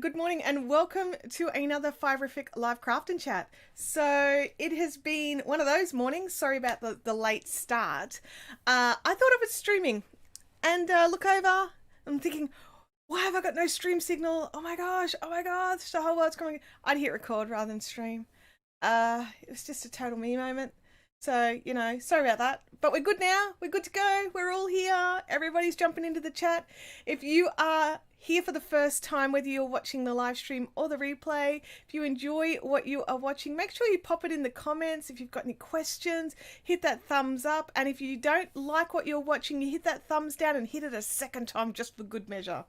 Good morning, and welcome to another Fiberific live craft and chat. So it has been one of those mornings. Sorry about the late start. I thought I was streaming, and look over. I'm thinking, why have I got no stream signal? Oh my gosh, the whole world's coming. I'd hit record rather than stream. It was just a total me moment. So, you know, sorry about that. But we're good now. We're good to go. We're all here. Everybody's jumping into the chat. If you are here for the first time, whether you're watching the live stream or the replay, if you enjoy what you are watching, make sure you pop it in the comments. If you've got any questions, hit that thumbs up. And if you don't like what you're watching, you hit that thumbs down and hit it a second time just for good measure.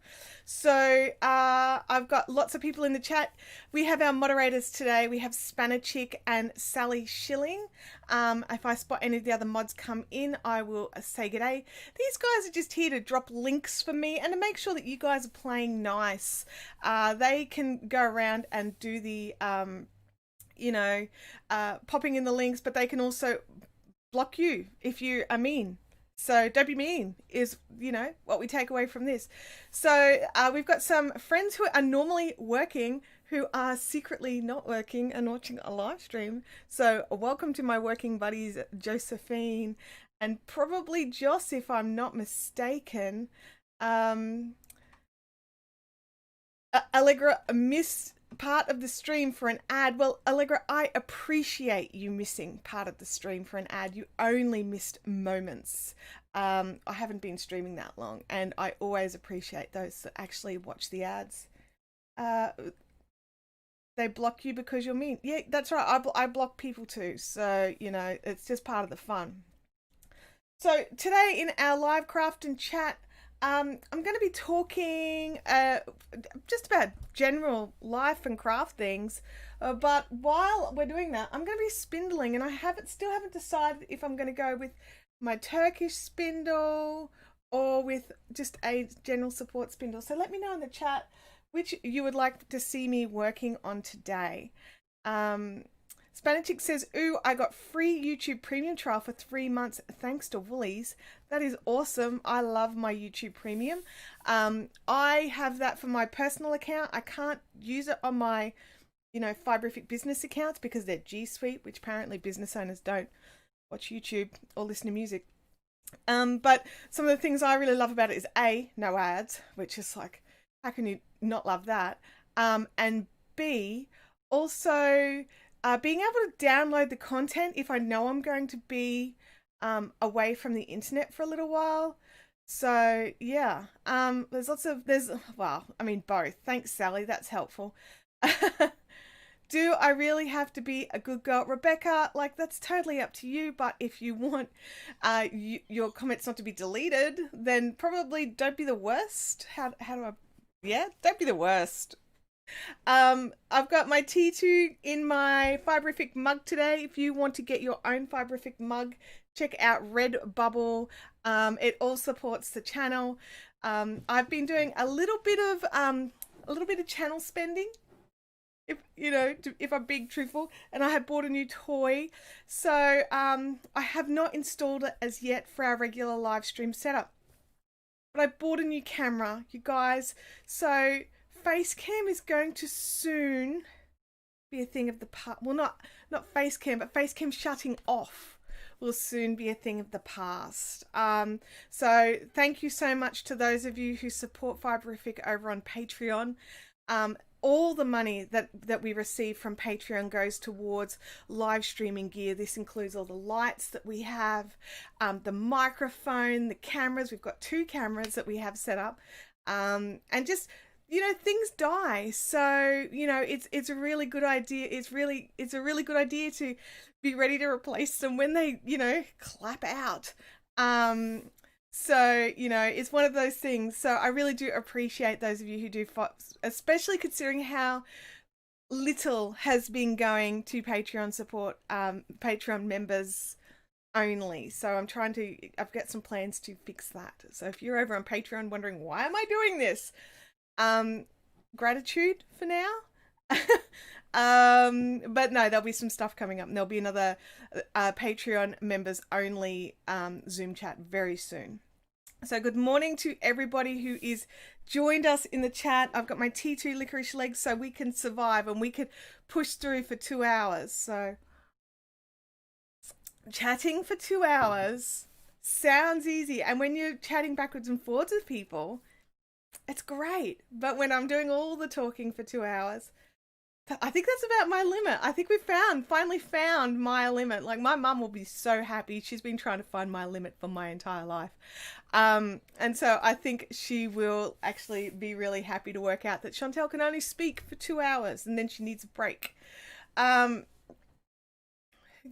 So I've got lots of people in the chat. We have our moderators today. We have Spanner Chick and Sally Schilling. If I spot any of the other mods come in, I will say g'day. These guys are just here to drop links for me and to make sure that you guys are playing nice. They can go around and do the, popping in the links, but they can also block you if you are mean. So don't be mean is, what we take away from this. So we've got some friends who are normally working who are secretly not working and watching a live stream. So welcome to my working buddies, Josephine and probably Joss, if I'm not mistaken. Allegra missed part of the stream for an ad. Well, Allegra, I appreciate you missing part of the stream for an ad. You only missed moments. I haven't been streaming that long, and I always appreciate those that actually watch the ads. They block you because you're mean. Yeah, that's right. I block people too. So, it's just part of the fun. So today in our live craft and chat, I'm going to be talking just about general life and craft things, but while we're doing that, I'm going to be spindling, and I still haven't decided if I'm going to go with my Turkish spindle or with just a general support spindle. So let me know in the chat which you would like to see me working on today. Spanichick says, ooh, I got free YouTube premium trial for 3 months thanks to Woolies. That is awesome. I love my YouTube premium. I have that for my personal account. I can't use it on my, Fiberific business accounts because they're G Suite, which apparently business owners don't watch YouTube or listen to music. But some of the things I really love about it is A, no ads, which is like, how can you not love that? And B, also being able to download the content if I know I'm going to be away from the internet for a little while. So yeah, there's both. Thanks, Sally. That's helpful. Do I really have to be a good girl? Rebecca, that's totally up to you. But if you want your comments not to be deleted, then probably don't be the worst. Don't be the worst. I've got my T2 in my Fiberific mug today. If you want to get your own Fiberific mug, check out Redbubble. It all supports the channel. I've been doing a little bit of channel spending, if I'm being truthful, and I have bought a new toy. So I have not installed it as yet for our regular live stream setup, but I bought a new camera, you guys. So Facecam is going to soon be a thing of the past. Well, not Facecam, but Facecam shutting off will soon be a thing of the past. So thank you so much to those of you who support Fiberific over on Patreon. All the money that we receive from Patreon goes towards live streaming gear. This includes all the lights that we have, the microphone, the cameras. We've got 2 cameras that we have set up, and just, things die. So, it's a really good idea. It's a really good idea to be ready to replace them when they, clap out. So, you know, it's one of those things. So I really do appreciate those of you who do, especially considering how little has been going to Patreon support, Patreon members only. So I've got some plans to fix that. So if you're over on Patreon wondering, why am I doing this? Gratitude for now. But no, there'll be some stuff coming up, and there'll be another Patreon members only Zoom chat very soon. So good morning to everybody who is joined us in the chat. I've got my T2 licorice legs so we can survive and we could push through for 2 hours. So chatting for 2 hours sounds easy, and when you're chatting backwards and forwards with people, it's great. But when I'm doing all the talking for 2 hours, I think that's about my limit. I think we finally found my limit. Like, my mum will be so happy. She's been trying to find my limit for my entire life. And so I think she will actually be really happy to work out that Chantel can only speak for 2 hours and then she needs a break.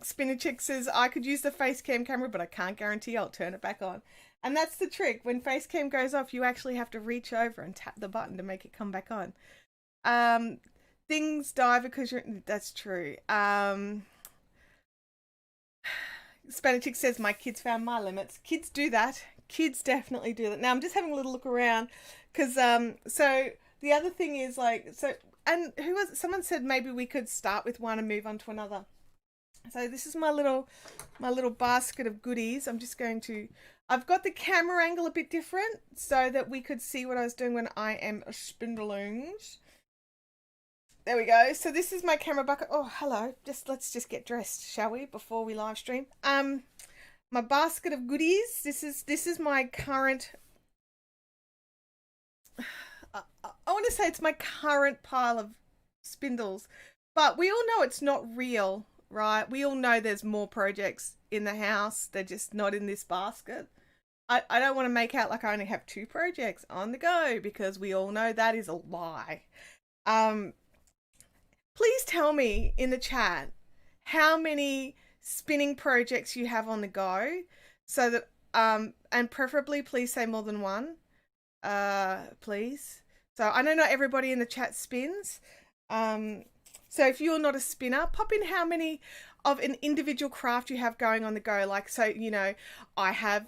Spinner Chick says, I could use the face cam camera, but I can't guarantee I'll turn it back on. And that's the trick. When face cam goes off, you actually have to reach over and tap the button to make it come back on. Things die because you're... That's true. Spanish Chick says, my kids found my limits. Kids do that. Kids definitely do that. Now, I'm just having a little look around because, so the other thing is like, so, and who was it? Someone said maybe we could start with one and move on to another. So this is my little basket of goodies. I'm just going to... I've got the camera angle a bit different so that we could see what I was doing when I am spindling. There we go. So this is my camera bucket. Oh, hello. Let's just get dressed, shall we, before we live stream. My basket of goodies. This is my current... I want to say it's my current pile of spindles, but we all know it's not real, right? We all know there's more projects in the house. They're just not in this basket. I don't want to make out like I only have 2 projects on the go, because we all know that is a lie. Please tell me in the chat how many spinning projects you have on the go, so that and preferably please say more than one, please. So I know not everybody in the chat spins. So if you're not a spinner, pop in how many of an individual craft you have going on the go. Like, so, you know, I have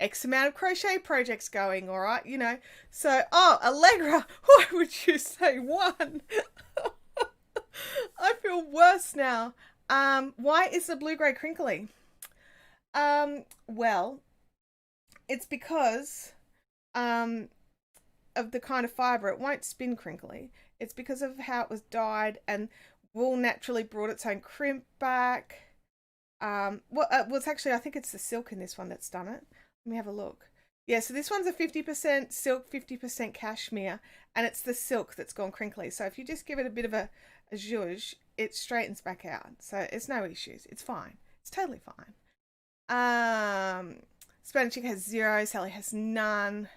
X amount of crochet projects going, all right, you know. So, oh, Allegra, why would you say 1? I feel worse now. Why is the blue-grey crinkly? Well, it's because of the kind of fibre. It won't spin crinkly. It's because of how it was dyed, and wool naturally brought its own crimp back. Well, it's actually, I think it's the silk in this one that's done it. Let me have a look. Yeah, so this one's a 50% silk, 50% cashmere, and it's the silk that's gone crinkly. So if you just give it a bit of a zhuzh, it straightens back out. So it's no issues. It's fine. It's totally fine. Spanish Chick has 0. Sally has none.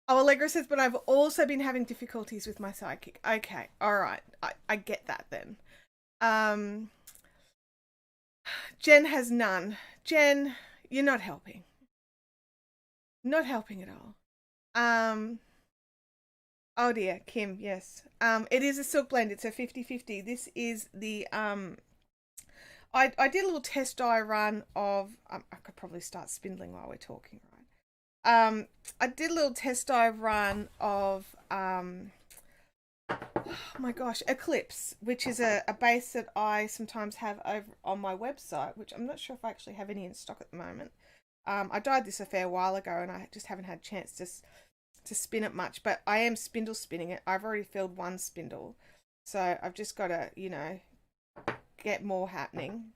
Oh, Allegra says, but I've also been having difficulties with my sidekick. Okay, all right. I get that then. Jen has none. Jen, you're not helping. Not helping at all. Oh dear, Kim, yes. It is a silk blend. It's a 50-50. This is the, I did a little test dye run of, I could probably start spindling while we're talking, right? I did a little test dye run of, oh my gosh, Eclipse, which is a base that I sometimes have over on my website, which I'm not sure if I actually have any in stock at the moment. I dyed this a fair while ago and I just haven't had a chance to spin it much, but I am spindle spinning it. I've already filled 1 spindle, so I've just got to, you know, get more happening.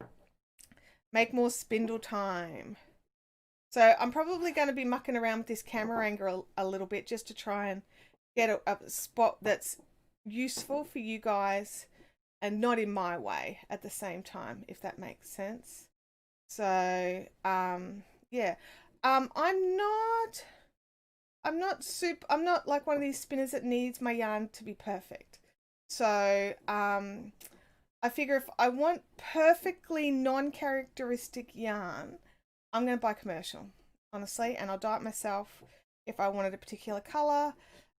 Make more spindle time. So I'm probably going to be mucking around with this camera angle a little bit just to try and get a spot that's useful for you guys and not in my way at the same time, if that makes sense. So, yeah, I'm not like one of these spinners that needs my yarn to be perfect. So, I figure if I want perfectly non-characteristic yarn, I'm going to buy commercial. honestly, and I'll dye it myself if I wanted a particular color.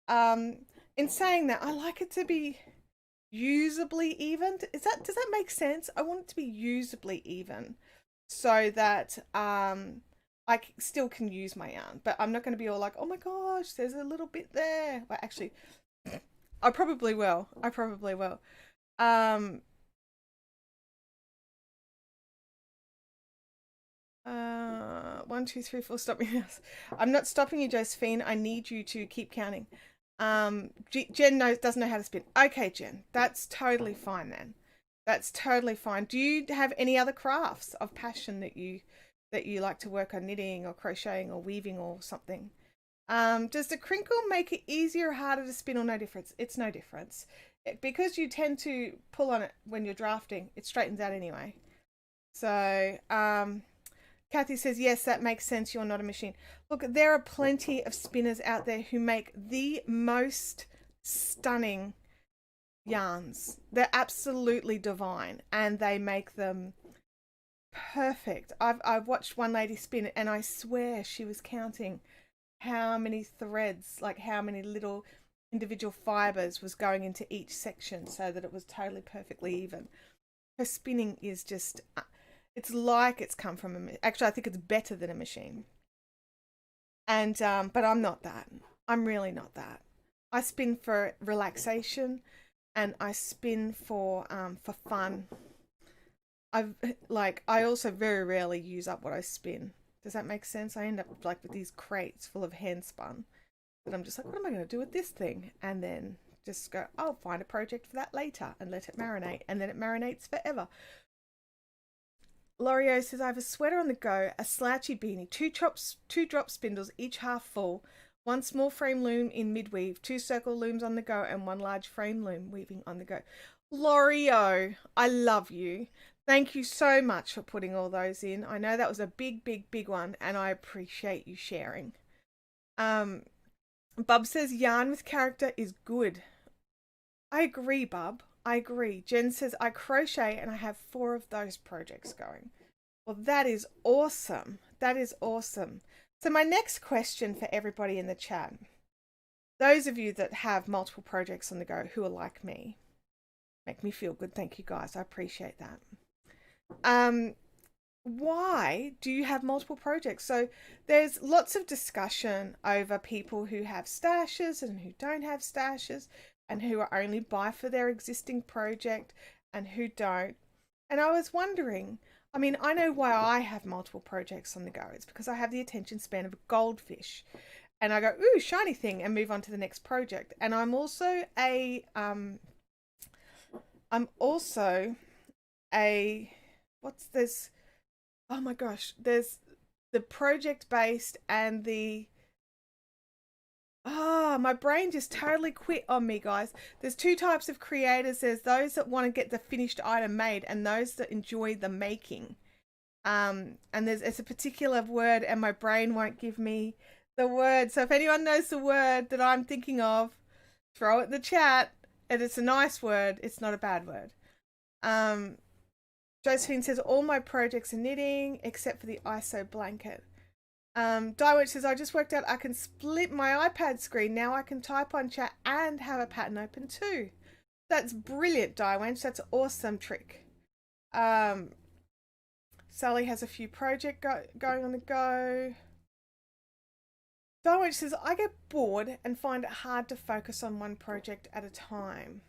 In saying that, I like it to be usably even. Does that make sense? I want it to be usably even so that I still can use my yarn, but I'm not going to be all like, oh my gosh, there's a little bit there. Well, actually, I probably will. I probably will. 1, 2, 3, 4. Stop me now. I'm not stopping you, Josephine. I need you to keep counting. Jen doesn't know how to spin. Okay, Jen, that's totally fine then. That's totally fine. Do you have any other crafts of passion that you like to work on, knitting or crocheting or weaving or something? Does the crinkle make it easier or harder to spin, or no difference? It's no difference. Because you tend to pull on it when you're drafting, it straightens out anyway. So, Kathy says, yes, that makes sense. You're not a machine. Look, there are plenty of spinners out there who make the most stunning yarns. They're absolutely divine, and they make them perfect. I've watched one lady spin it, and I swear she was counting how many threads, like how many little individual fibers was going into each section so that it was totally perfectly even. Her spinning is just, it's like it's come from actually I think it's better than a machine. And but I'm not that. I'm really not that. I spin for relaxation, and I spin for fun. I also very rarely use up what I spin. Does that make sense? I end up like with these crates full of hand spun that I'm just like, what am I going to do with this thing? And then just go, I'll find a project for that later and let it marinate, and then it marinates forever. L'Oreal says, I have a sweater on the go, a slouchy beanie, two drop spindles, each half full, one small frame loom in mid-weave, 2 circle looms on the go, and 1 large frame loom weaving on the go. L'Oreal, I love you. Thank you so much for putting all those in. I know that was a big, big, big one, and I appreciate you sharing. Bub says, yarn with character is good. I agree, Bub. I agree. Jen says, I crochet and I have 4 of those projects going. Well, that is awesome. That is awesome. So my next question for everybody in the chat, those of you that have multiple projects on the go who are like me, make me feel good. Thank you, guys. I appreciate that. Why do you have multiple projects? So there's lots of discussion over people who have stashes and who don't have stashes, and who are only buy for their existing project and who don't. And I was wondering, I mean, I know why I have multiple projects on the go. It's because I have the attention span of a goldfish, and I go, ooh, shiny thing, and move on to the next project. And I'm also a what's this? Oh my gosh, there's the project based and the, my brain just totally quit on me, guys. There's 2 types of creators. There's those that want to get the finished item made, and those that enjoy the making. And it's a particular word, and my brain won't give me the word. So if anyone knows the word that I'm thinking of, throw it in the chat. And it's a nice word. It's not a bad word. Josephine says, all my projects are knitting except for the ISO blanket. Dywitch says, I just worked out I can split my iPad screen. Now I can type on chat and have a pattern open too. That's brilliant, Dywitch. That's an awesome trick. Sally has a few projects going on the go. Dywitch says, I get bored and find it hard to focus on one project at a time.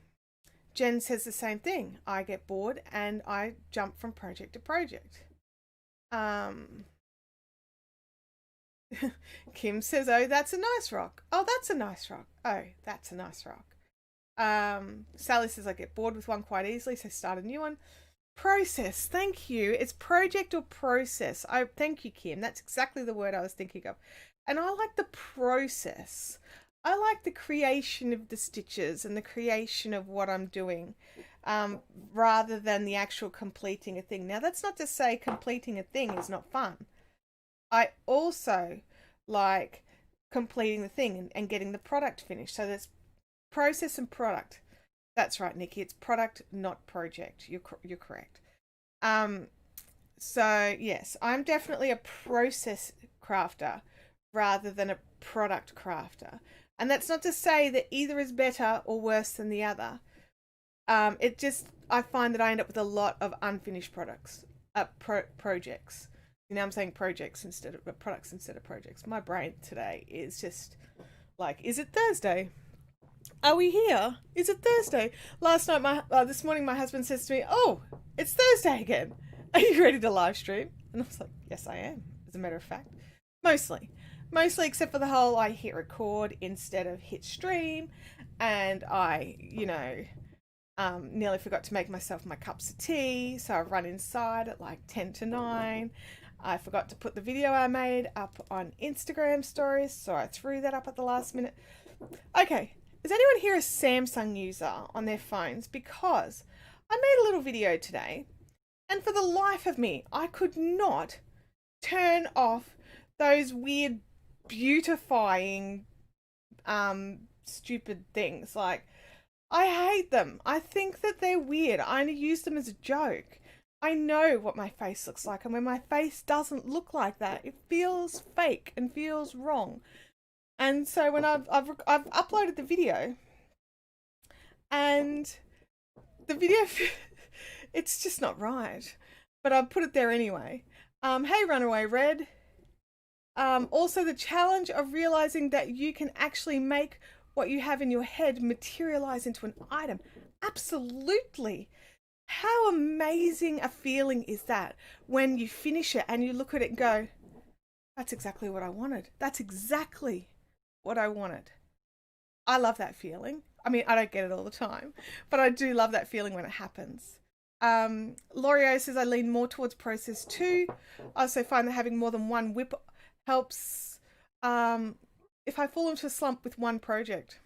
Jen says the same thing. I get bored and I jump from project to project. Kim says, oh, that's a nice rock. Oh, that's a nice rock. Oh, that's a nice rock. Sally says, I get bored with one quite easily, so start a new one. Process. Thank you. It's project or process. Thank you, Kim. That's exactly the word I was thinking of. And I like the process. I like the creation of the stitches and the creation of what I'm doing, rather than the actual completing a thing. Now, that's not to say completing a thing is not fun. I also like completing the thing and getting the product finished. So there's process and product. That's right, Nikki. It's product, not project. You're correct. So yes, I'm definitely a process crafter rather than a product crafter. And that's not to say that either is better or worse than the other. It just, I find that I end up with a lot of unfinished products, projects. You know, I'm saying projects instead of products instead of projects. My brain today is just like, is it Thursday? Are we here? Is it Thursday? Last night, this morning, my husband says to me, "Oh, it's Thursday again. Are you ready to live stream?" And I was like, "Yes, I am." As a matter of fact, mostly, except for the whole I hit record instead of hit stream, and I, nearly forgot to make myself my cups of tea, so I run inside at like 10 to 9. I forgot to put the video I made up on Instagram stories, so I threw that up at the last minute. Okay. Is anyone here a Samsung user on their phones? Because I made a little video today, and for the life of me, I could not turn off those weird beautifying stupid things. Like, I hate them. I think that they're weird. I only use them as a joke. I know what my face looks like, and when my face doesn't look like that, it feels fake and feels wrong. And so when I've uploaded the video, and the video, it's just not right, but I've put it there anyway. Hey, Runaway Red. Also the challenge of realizing that you can actually make what you have in your head materialize into an item. Absolutely. How amazing a feeling is that when you finish it and you look at it and go, that's exactly what I wanted. That's exactly what I wanted. I love that feeling. I mean, I don't get it all the time, but I do love that feeling when it happens. L'Oreal says I lean more towards process too. I also find that having more than one whip helps if I fall into a slump with one project.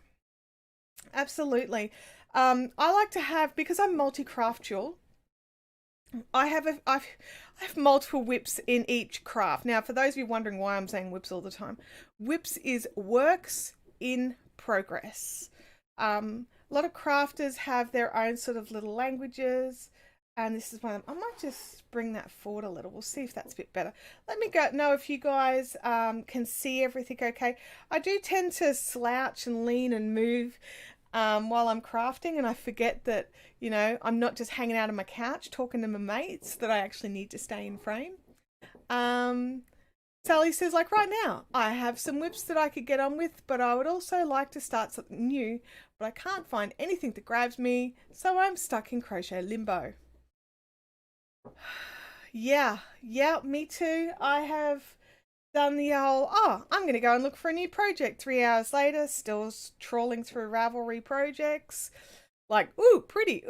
Absolutely. I like to have, because I'm multi-craftual, I have multiple whips in each craft. Now, for those of you wondering why I'm saying whips all the time, whips is works in progress. A lot of crafters have their own sort of little languages, and this is one of them. I might just bring that forward a little. We'll see if that's a bit better. Let me know if you guys can see everything okay. I do tend to slouch and lean and move while I'm crafting, and I forget that, I'm not just hanging out on my couch talking to my mates, that I actually need to stay in frame. Sally says, like right now, I have some whips that I could get on with, but I would also like to start something new, but I can't find anything that grabs me, so I'm stuck in crochet limbo. Yeah, me too. I have done the whole, I'm going to go and look for a new project. 3 hours later, still trawling through Ravelry projects. Like, ooh, pretty,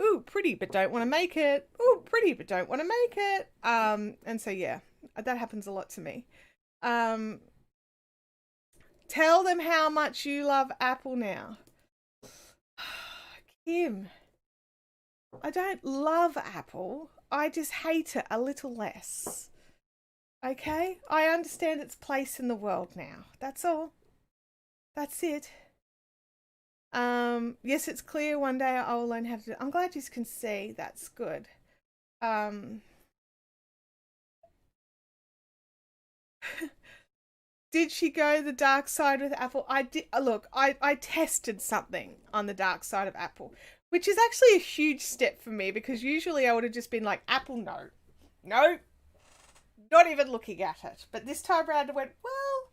but don't want to make it. Ooh, pretty, but don't want to make it. And so, yeah, that happens a lot to me. Tell them how much you love Apple now. Kim, I don't love Apple. I just hate it a little less. Okay? I understand its place in the world now. That's all. That's it. Yes, it's clear one day I will learn how to do it. I'm glad you can see. That's good. Did she go the dark side with Apple? I did. Look, I tested something on the dark side of Apple, which is actually a huge step for me, because usually I would have just been like, Apple, no, not even looking at it. But this time around I went, well,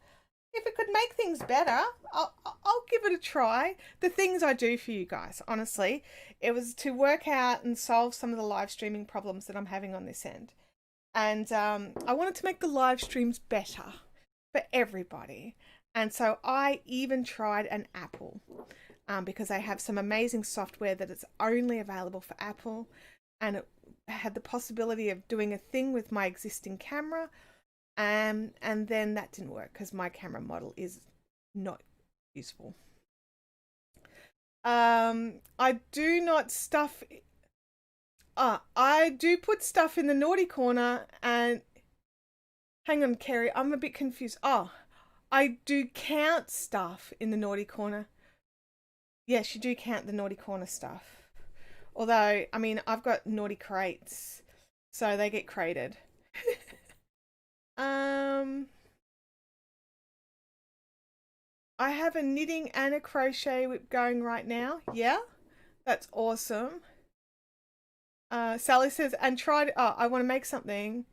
if it could make things better, I'll give it a try. The things I do for you guys, honestly, it was to work out and solve some of the live streaming problems that I'm having on this end. And I wanted to make the live streams better for everybody. And so I even tried an Apple, because I have some amazing software that is only available for Apple, and it had the possibility of doing a thing with my existing camera, and then that didn't work because my camera model is not useful. I do not stuff. I do put stuff in the naughty corner, and hang on, Kerry, I'm a bit confused. I do count stuff in the naughty corner. Yes, you do count the naughty corner stuff. Although, I mean, I've got naughty crates, so they get crated. I have a knitting and a crochet whip going right now. Yeah, that's awesome. Sally says, and try to, oh, I want to make something,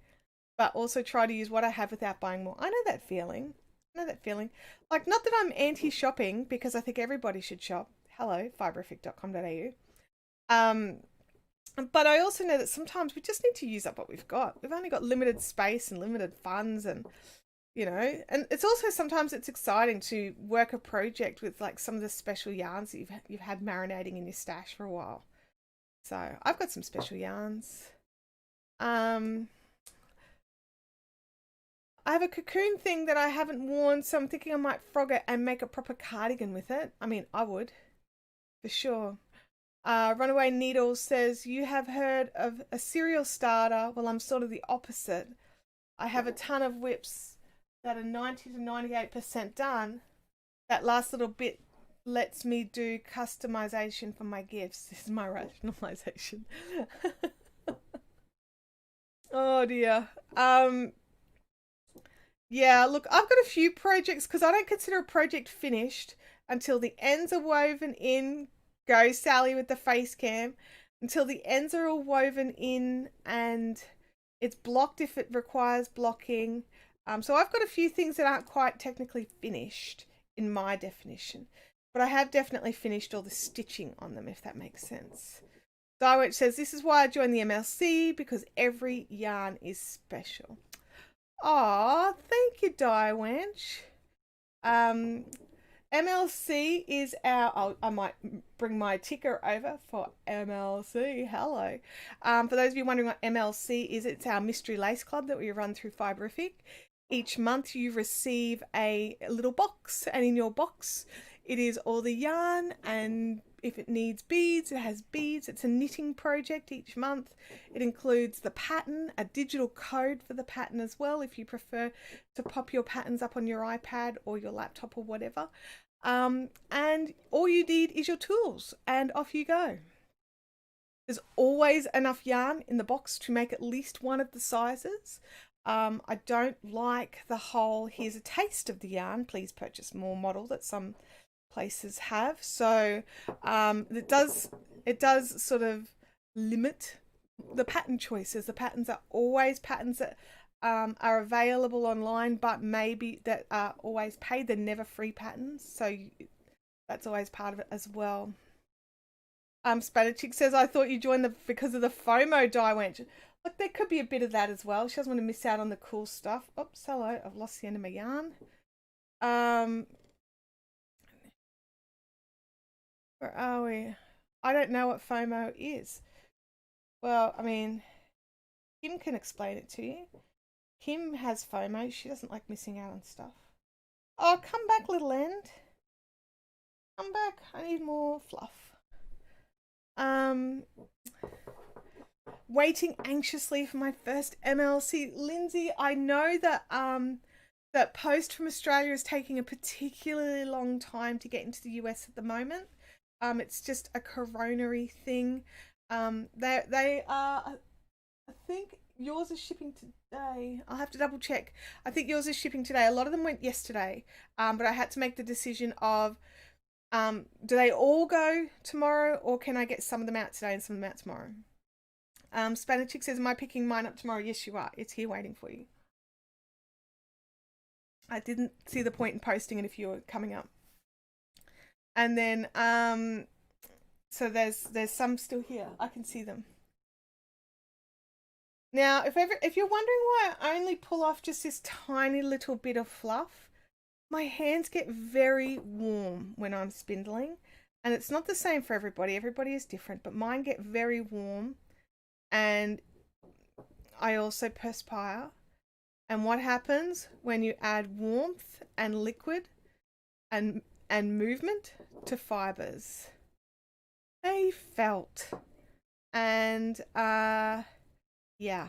but also try to use what I have without buying more. I know that feeling. I know that feeling. Like, not that I'm anti-shopping, because I think everybody should shop. Hello, fiberific.com.au. But I also know that sometimes we just need to use up what we've got. We've only got limited space and limited funds, and you know, and it's also sometimes it's exciting to work a project with like some of the special yarns that you've had marinating in your stash for a while. So I've got some special yarns. I have a cocoon thing that I haven't worn, so I'm thinking I might frog it and make a proper cardigan with it. I mean, I would, for sure. Runaway Needles says, you have heard of a serial starter? Well, I'm sort of the opposite. I have a ton of whips that are 90 to 98% done. That last little bit lets me do customization for my gifts. This is my rationalization. Oh dear. Yeah, look, I've got a few projects because I don't consider a project finished until the ends are woven in. Go Sally with the face cam. Until the ends are all woven in and it's blocked if it requires blocking. So I've got a few things that aren't quite technically finished in my definition, but I have definitely finished all the stitching on them, if that makes sense. Diewench says, this is why I joined the MLC, because every yarn is special. Aw, thank you, Diewench. MLC is our, I might bring my ticker over for MLC, hello. For those of you wondering what MLC is, it's our Mystery Lace Club that we run through Fiberific. Each month you receive a little box, and in your box it is all the yarn, and if it needs beads, it has beads. It's a knitting project each month. It includes the pattern, a digital code for the pattern as well, if you prefer to pop your patterns up on your iPad or your laptop or whatever. And all you need is your tools, and off you go. There's always enough yarn in the box to make at least one of the sizes. I don't like the whole, here's a taste of the yarn, please purchase more model that some places have. So it does sort of limit the pattern choices. The patterns are always patterns that are available online, but maybe that are always paid. They're never free patterns, so that's always part of it as well. Spanichick says, I thought you joined because of the FOMO, Diewench. Look, there could be a bit of that as well. She doesn't want to miss out on the cool stuff. Oops, hello, I've lost the end of my yarn. Where are we? I don't know what FOMO is. Well, I mean, Kim can explain it to you. Kim has FOMO. She doesn't like missing out on stuff. Oh, come back, little end. Come back. I need more fluff. Waiting anxiously for my first MLC. Lindsay, I know that that post from Australia is taking a particularly long time to get into the US at the moment. It's just a coronary thing. They are, I think yours is shipping today. I'll have to double check. I think yours is shipping today. A lot of them went yesterday, but I had to make the decision of do they all go tomorrow, or can I get some of them out today and some of them out tomorrow? Spanichick says, am I picking mine up tomorrow? Yes, you are. It's here waiting for you. I didn't see the point in posting it if you were coming up. And then, so there's some still here. I can see them. Now, if you're wondering why I only pull off just this tiny little bit of fluff, my hands get very warm when I'm spindling. And it's not the same for everybody. Everybody is different, but mine get very warm. And I also perspire. And what happens when you add warmth and liquid and movement to fibers? They felt. And yeah,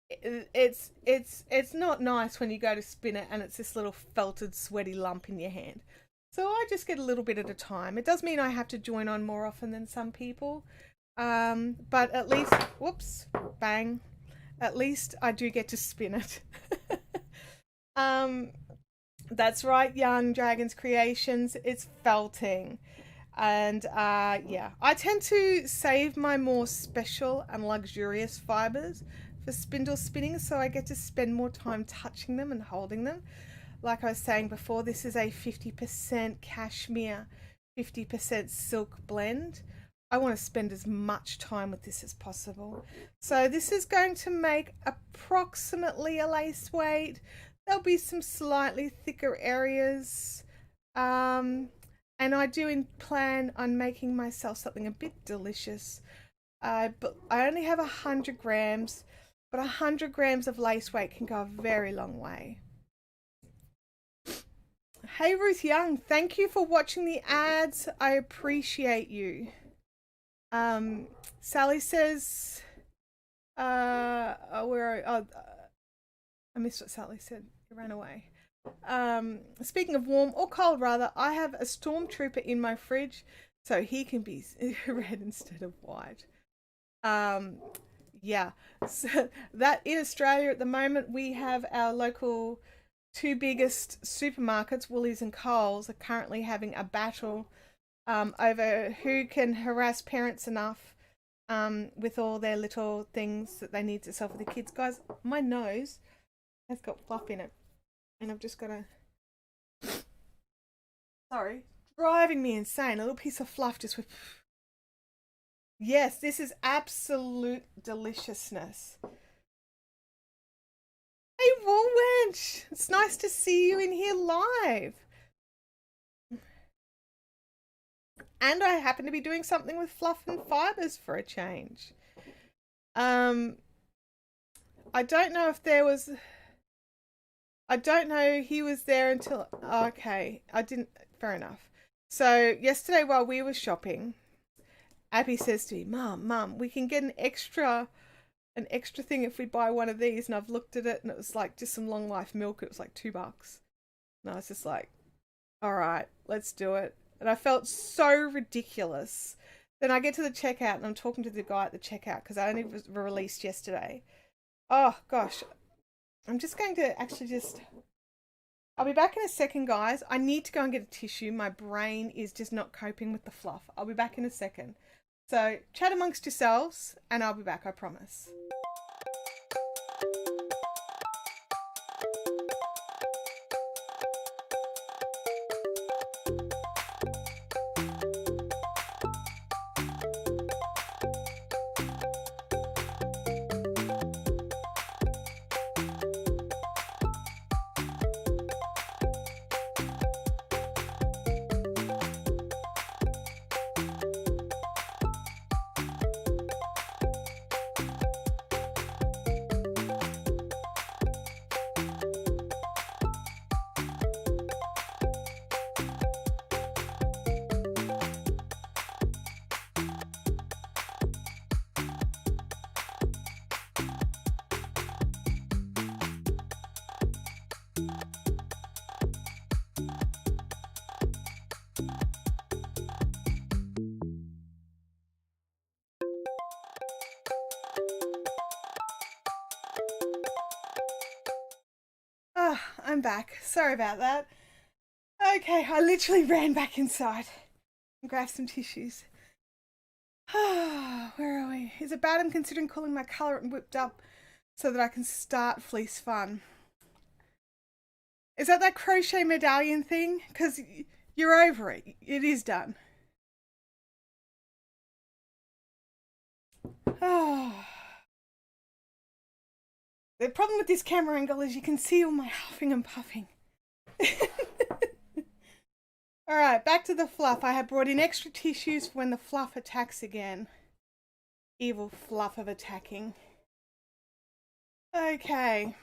it's not nice when you go to spin it and it's this little felted sweaty lump in your hand. So I just get a little bit at a time. It does mean I have to join on more often than some people. But at least, whoops, bang. at least I do get to spin it. That's right, Young Dragons Creations. It's felting. And yeah, I tend to save my more special and luxurious fibers for spindle spinning, so I get to spend more time touching them and holding them. Like I was saying before, this is a 50% cashmere, 50% silk blend. I want to spend as much time with this as possible. So this is going to make approximately a lace weight. There'll be some slightly thicker areas. And I do plan on making myself something a bit delicious. But I only have 100 grams, but 100 grams of lace weight can go a very long way. Hey Ruth Young, thank you for watching the ads. I appreciate you. Sally says, I missed what Sally said. It ran away. Speaking of warm or cold, rather, I have a Stormtrooper in my fridge, so he can be red instead of white. Yeah, so that in Australia at the moment, we have our local two biggest supermarkets, Woolies and Coles, are currently having a battle over who can harass parents enough with all their little things that they need to sell for the kids. Guys, my nose has got fluff in it, and I've just got to, sorry, driving me insane. A little piece of fluff just with, yes, this is absolute deliciousness. Hey Woolwench, it's nice to see you in here live. And I happen to be doing something with fluff and fibers for a change. I don't know if there was, I don't know he was there until, okay, I didn't, fair enough. So yesterday while we were shopping, Abby says to me, Mum, we can get an extra thing if we buy one of these. And I've looked at it and it was like just some long life milk. It was like $2. And I was just like, all right, let's do it. And I felt so ridiculous. Then I get to the checkout and I'm talking to the guy at the checkout because I only was released yesterday. Oh gosh, I'm just going to actually I'll be back in a second, guys. I need to go and get a tissue. My brain is just not coping with the fluff. I'll be back in a second. So chat amongst yourselves and I'll be back, I promise. Oh, I'm back. Sorry about that. Okay, I literally ran back inside and grabbed some tissues. Where are we? Is it bad I'm considering calling my colour and whipped up so that I can start fleece fun? Is that crochet medallion thing? Because you're over it. It is done. Oh. The problem with this camera angle is you can see all my huffing and puffing. Alright, back to the fluff. I have brought in extra tissues for when the fluff attacks again. Evil fluff of attacking. Okay.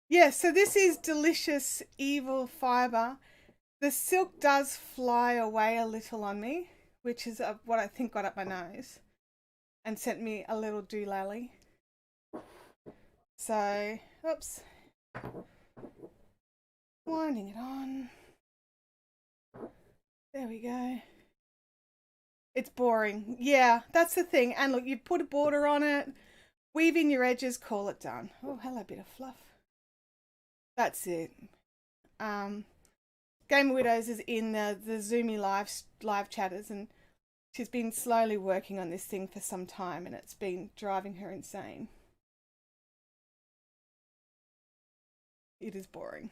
Yeah, so this is delicious evil fiber. The silk does fly away a little on me, which is what I think got up my nose and sent me a little doolally. So, oops, winding it on. There we go. It's boring. Yeah, that's the thing. And look, you put a border on it. Weave in your edges, call it done. Oh, hello, bit of fluff. That's it. Game Widows is in the Zoomy live chatters, and she's been slowly working on this thing for some time, and it's been driving her insane. It is boring.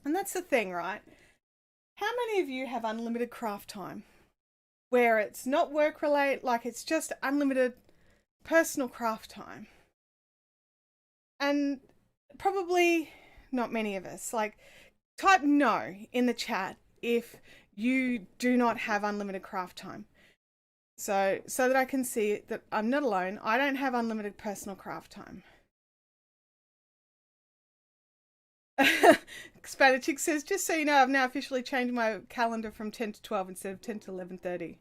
And that's the thing, right? How many of you have unlimited craft time? Where it's not work related, like it's just unlimited personal craft time. And probably not many of us. Like, type no in the chat if you do not have unlimited craft time. So that I can see that I'm not alone. I don't have unlimited personal craft time. Spanish Chick says, just so you know, I've now officially changed my calendar from 10 to 12 instead of 10 to 11:30.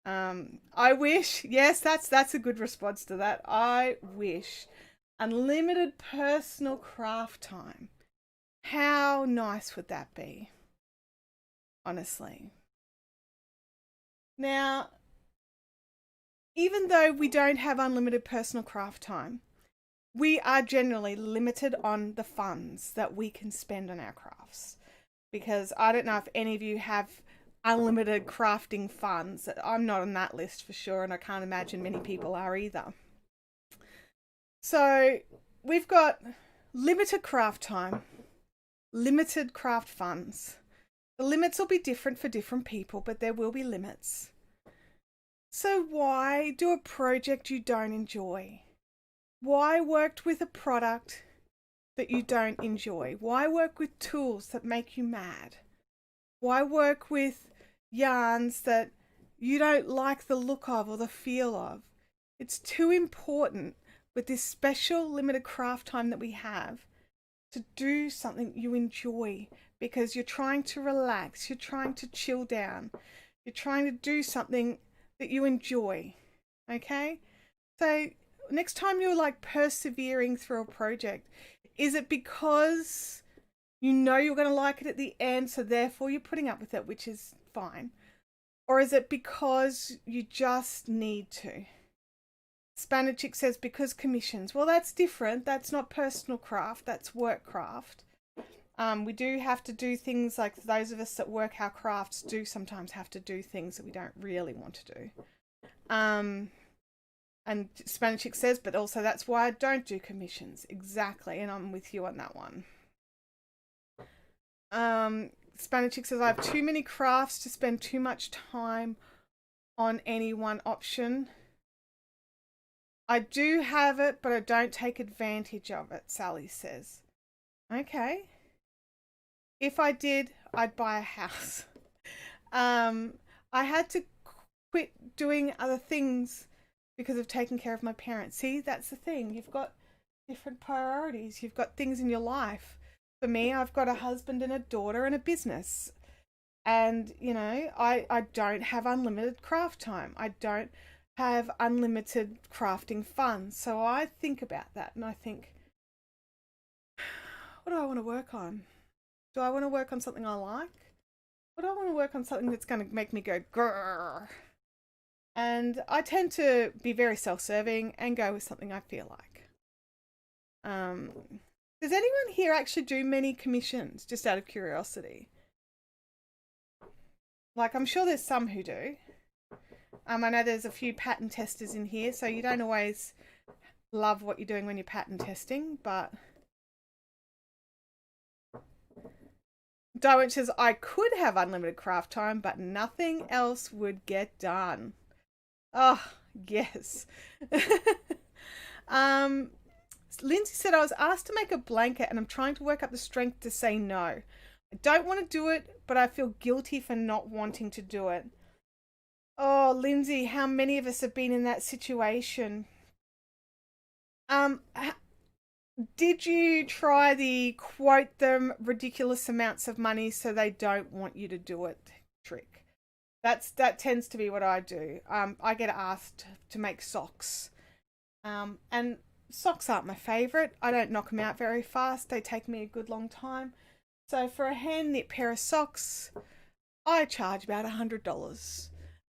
I wish, yes, that's a good response to that. I wish unlimited personal craft time. How nice would that be? Honestly. Now, even though we don't have unlimited personal craft time, we are generally limited on the funds that we can spend on our crafts. Because I don't know if any of you have unlimited crafting funds. I'm not on that list for sure, and I can't imagine many people are either. So we've got limited craft time, limited craft funds. The limits will be different for different people, but there will be limits. So why do a project you don't enjoy? Why work with a product that you don't enjoy? Why work with tools that make you mad? Why work with yarns that you don't like the look of or the feel of? It's too important with this special limited craft time that we have to do something you enjoy, because you're trying to relax, you're trying to chill down, you're trying to do something that you enjoy. Okay? So next time you're like persevering through a project, is it because you know you're going to like it at the end, so therefore you're putting up with it, which is fine? Or is it because you just need to? Spanish Chick says, because commissions. Well, that's different. That's not personal craft. That's work craft. We do have to do things, like those of us that work our crafts do sometimes have to do things that we don't really want to do. And Spanish Chick says, but also that's why I don't do commissions. Exactly. And I'm with you on that one. Spanish Chick says, I have too many crafts to spend too much time on any one option. I do have it, but I don't take advantage of it, Sally says. Okay. If I did, I'd buy a house. I had to quit doing other things because of taking care of my parents. See, that's the thing. You've got different priorities. You've got things in your life. For me, I've got a husband and a daughter and a business. And, you know, I don't have unlimited craft time. I don't have unlimited crafting fun. So I think about that and I think, what do I want to work on? Do I want to work on something I like? Or do I want to work on something that's going to make me go grrr? And I tend to be very self-serving and go with something I feel like. Does anyone here actually do many commissions, just out of curiosity? Like, I'm sure there's some who do. I know there's a few pattern testers in here, so you don't always love what you're doing when you're pattern testing, but Darwin says, I could have unlimited craft time, but nothing else would get done. Oh, yes. Lindsay said, I was asked to make a blanket and I'm trying to work up the strength to say no. I don't want to do it, but I feel guilty for not wanting to do it. Oh, Lindsay, how many of us have been in that situation? Did you try the quote them ridiculous amounts of money so they don't want you to do it trick? That tends to be what I do. I get asked to make socks. And socks aren't my favourite. I don't knock them out very fast. They take me a good long time. So for a hand knit pair of socks, I charge about $100.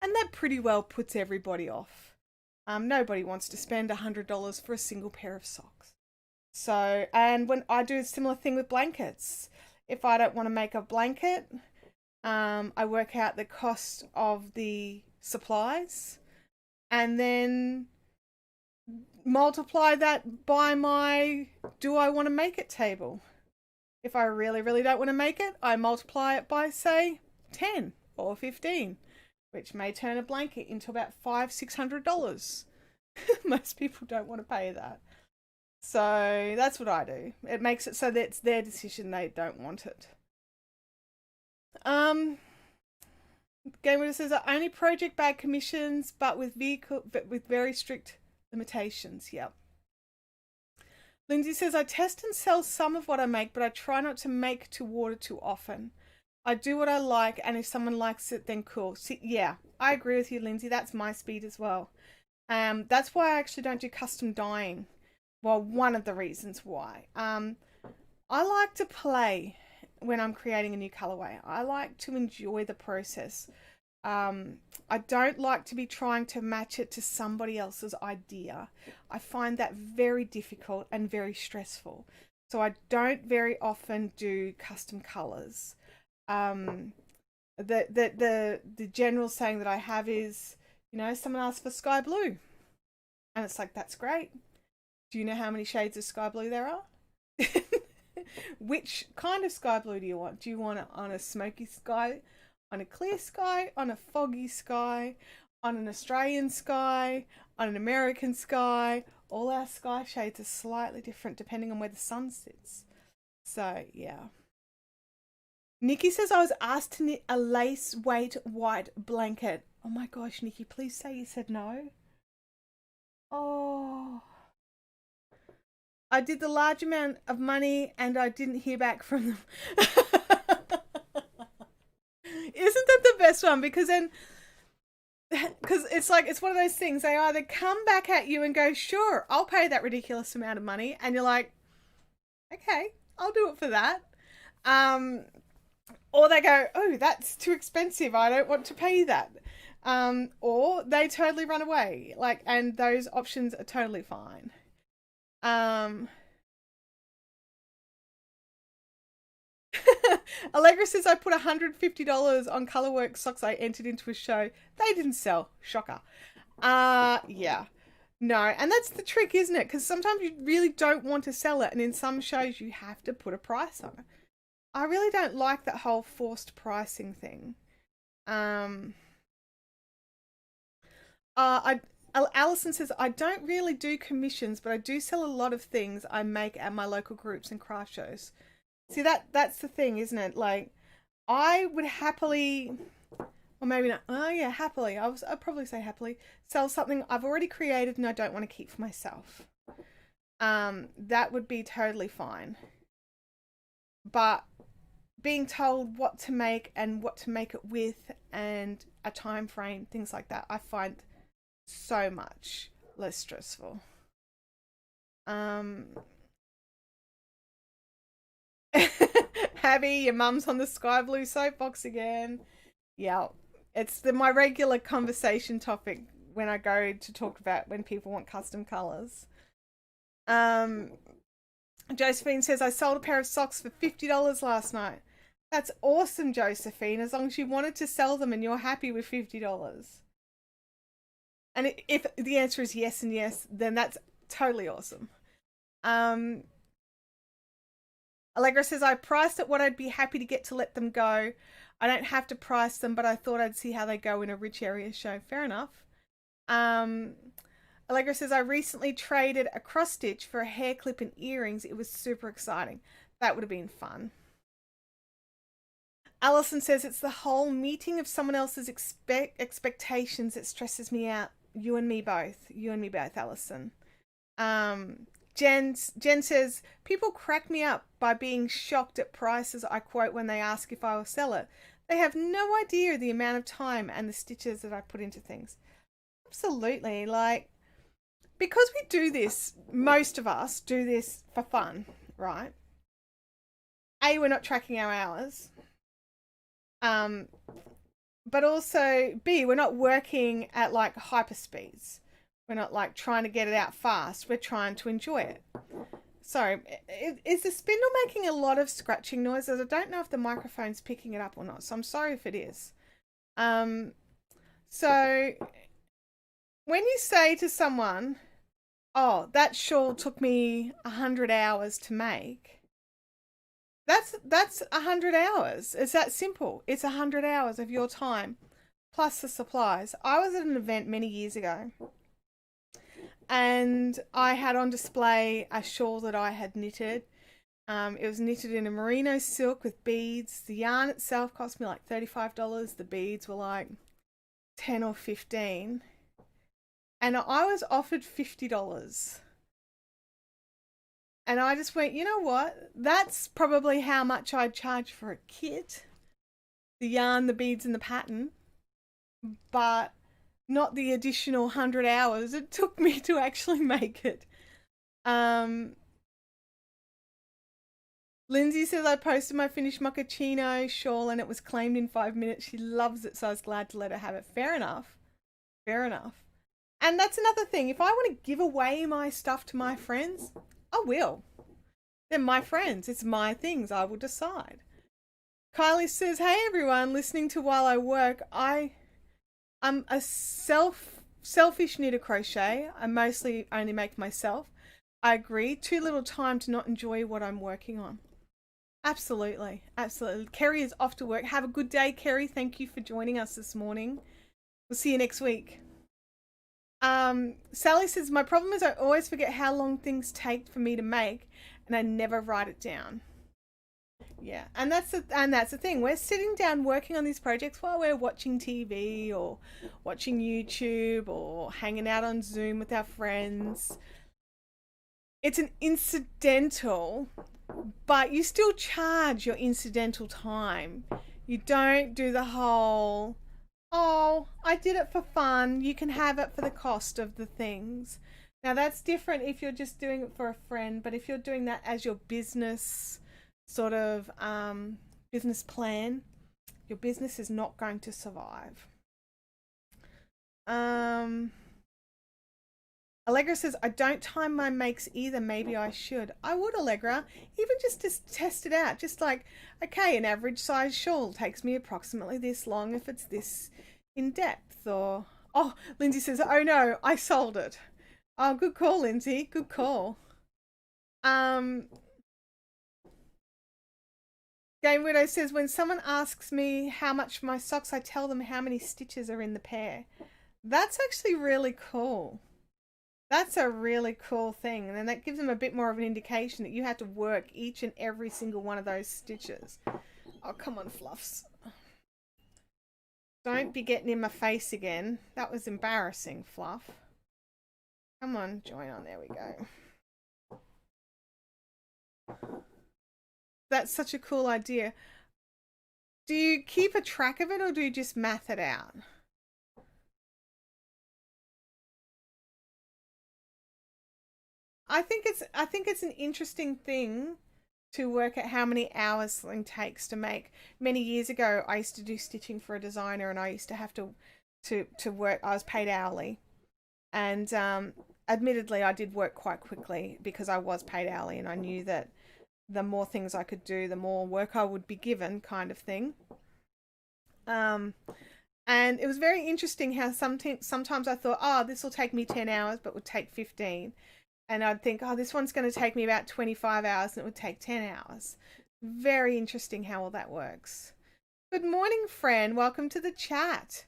And that pretty well puts everybody off. Nobody wants to spend $100 for a single pair of socks. So, and when I do a similar thing with blankets, if I don't want to make a blanket, I work out the cost of the supplies and then multiply that by my do I want to make it table. If I really, really don't want to make it, I multiply it by, say, 10 or 15, which may turn a blanket into about $500-600. Most people don't want to pay that. So that's what I do. It makes it so that it's their decision, they don't want it. Gamer says I only project bag commissions, but with very strict limitations. Yep. Lindsay says I test and sell some of what I make, but I try not to make to order too often. I do what I like, and if someone likes it, then cool. See, yeah, I agree with you, Lindsay. That's my speed as well. That's why I actually don't do custom dyeing. Well, one of the reasons why. I like to play when I'm creating a new colorway. I like to enjoy the process. I don't like to be trying to match it to somebody else's idea. I find that very difficult and very stressful. So I don't very often do custom colors. The general saying that I have is, you know, someone asks for sky blue, and it's like, that's great. Do you know how many shades of sky blue there are? Which kind of sky blue do you want? Do you want it on a smoky sky, on a clear sky, on a foggy sky, on an Australian sky, on an American sky? All our sky shades are slightly different depending on where the sun sits. So, yeah. Nikki says I was asked to knit a lace weight white blanket. Oh my gosh, Nikki, please say you said no. Oh. I did the large amount of money and I didn't hear back from them. Isn't that the best one? Because then, because it's like, it's one of those things, they either come back at you and go, sure, I'll pay that ridiculous amount of money. And you're like, okay, I'll do it for that. Or they go, oh, that's too expensive. I don't want to pay that. Or they totally run away. Like, and those options are totally fine. Allegra says I put $150 on Colorwork socks I entered into a show. They didn't sell. Shocker. Yeah. No, and that's the trick, isn't it? Because sometimes you really don't want to sell it, and in some shows you have to put a price on it. I really don't like that whole forced pricing thing. Alison says, I don't really do commissions, but I do sell a lot of things I make at my local groups and craft shows. See, that's the thing, isn't it? Like, I would happily, or maybe not, oh yeah, happily, I'd probably say happily, sell something I've already created and I don't want to keep for myself. That would be totally fine. But being told what to make and what to make it with and a time frame, things like that, I find so much less stressful. Abby, your mum's on the sky blue soapbox again. Yeah, it's my regular conversation topic when I go to talk about when people want custom colors. Josephine says I sold a pair of socks for $50 last night. That's awesome, Josephine, as long as you wanted to sell them and you're happy with $50. And if the answer is yes and yes, then that's totally awesome. Allegra says, I priced at what I'd be happy to get to let them go. I don't have to price them, but I thought I'd see how they go in a rich area show. Fair enough. Allegra says, I recently traded a cross stitch for a hair clip and earrings. It was super exciting. That would have been fun. Alison says, it's the whole meeting of someone else's expectations that stresses me out. You and me both. You and me both, Alison. Jen says, people crack me up by being shocked at prices I quote when they ask if I will sell it. They have no idea the amount of time and the stitches that I put into things. Absolutely. Like, because we do this, most of us do this for fun, right? A, we're not tracking our hours. But also B, we're not working at like hyper speeds. We're not like trying to get it out fast. We're trying to enjoy it. Sorry, is the spindle making a lot of scratching noises? I don't know if the microphone's picking it up or not, so I'm sorry if it is. So when you say to someone, oh, that shawl took me 100 hours to make, that's 100 hours. It's that simple. It's 100 hours of your time plus the supplies. I was at an event many years ago, and I had on display a shawl that I had knitted. It was knitted in a merino silk with beads. The yarn itself cost me like $35. The beads were like 10 or 15. And I was offered $50. And I just went, you know what? That's probably how much I'd charge for a kit. The yarn, the beads, and the pattern. But not the additional 100 hours it took me to actually make it. Lindsay says, I posted my finished mochaccino shawl and it was claimed in 5 minutes. She loves it, so I was glad to let her have it. Fair enough. Fair enough. And that's another thing. If I want to give away my stuff to my friends, I will. They're my friends. It's my things. I will decide. Kylie says, hey everyone, listening to while I work. I'm a selfish knitter crochet. I mostly only make myself. I agree. Too little time to not enjoy what I'm working on. Absolutely. Absolutely. Kerry is off to work. Have a good day, Kerry. Thank you for joining us this morning. We'll see you next week. Sally says, my problem is I always forget how long things take for me to make and I never write it down. Yeah, and that's the thing. We're sitting down working on these projects while we're watching TV or watching YouTube or hanging out on Zoom with our friends. It's an incidental, but you still charge your incidental time. You don't do the whole, oh, I did it for fun. You can have it for the cost of the things. Now that's different if you're just doing it for a friend, but if you're doing that as your business sort of business plan, your business is not going to survive. Allegra says, I don't time my makes either. Maybe I should. I would, Allegra, even just to test it out. Just like, okay, an average size shawl takes me approximately this long if it's this in depth. Or, oh, Lindsay says, oh no, I sold it. Oh, good call, Lindsay. Good call. Game Widow says, when someone asks me how much for my socks, I tell them how many stitches are in the pair. That's actually really cool. That's a really cool thing. And then that gives them a bit more of an indication that you have to work each and every single one of those stitches. Oh, come on, Fluffs. Don't be getting in my face again. That was embarrassing, Fluff. Come on, join on. There we go. That's such a cool idea. Do you keep a track of it or do you just math it out? I think it's an interesting thing to work at how many hours something takes to make. Many years ago, I used to do stitching for a designer, and I used to have to work. I was paid hourly, and admittedly, I did work quite quickly because I was paid hourly, and I knew that the more things I could do, the more work I would be given, kind of thing. And it was very interesting how sometimes I thought, oh, this will take me 10 hours, but would take 15. And I'd think, oh, this one's going to take me about 25 hours and it would take 10 hours. Very interesting how all that works. Good morning, friend. Welcome to the chat.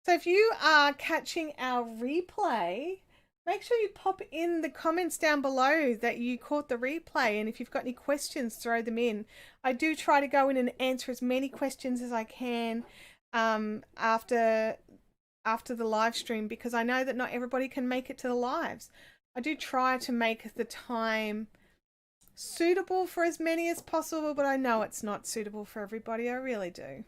So if you are catching our replay, make sure you pop in the comments down below that you caught the replay. And if you've got any questions, throw them in. I do try to go in and answer as many questions as I can after the live stream, because I know that not everybody can make it to the lives. I do try to make the time suitable for as many as possible, but I know it's not suitable for everybody. I really do.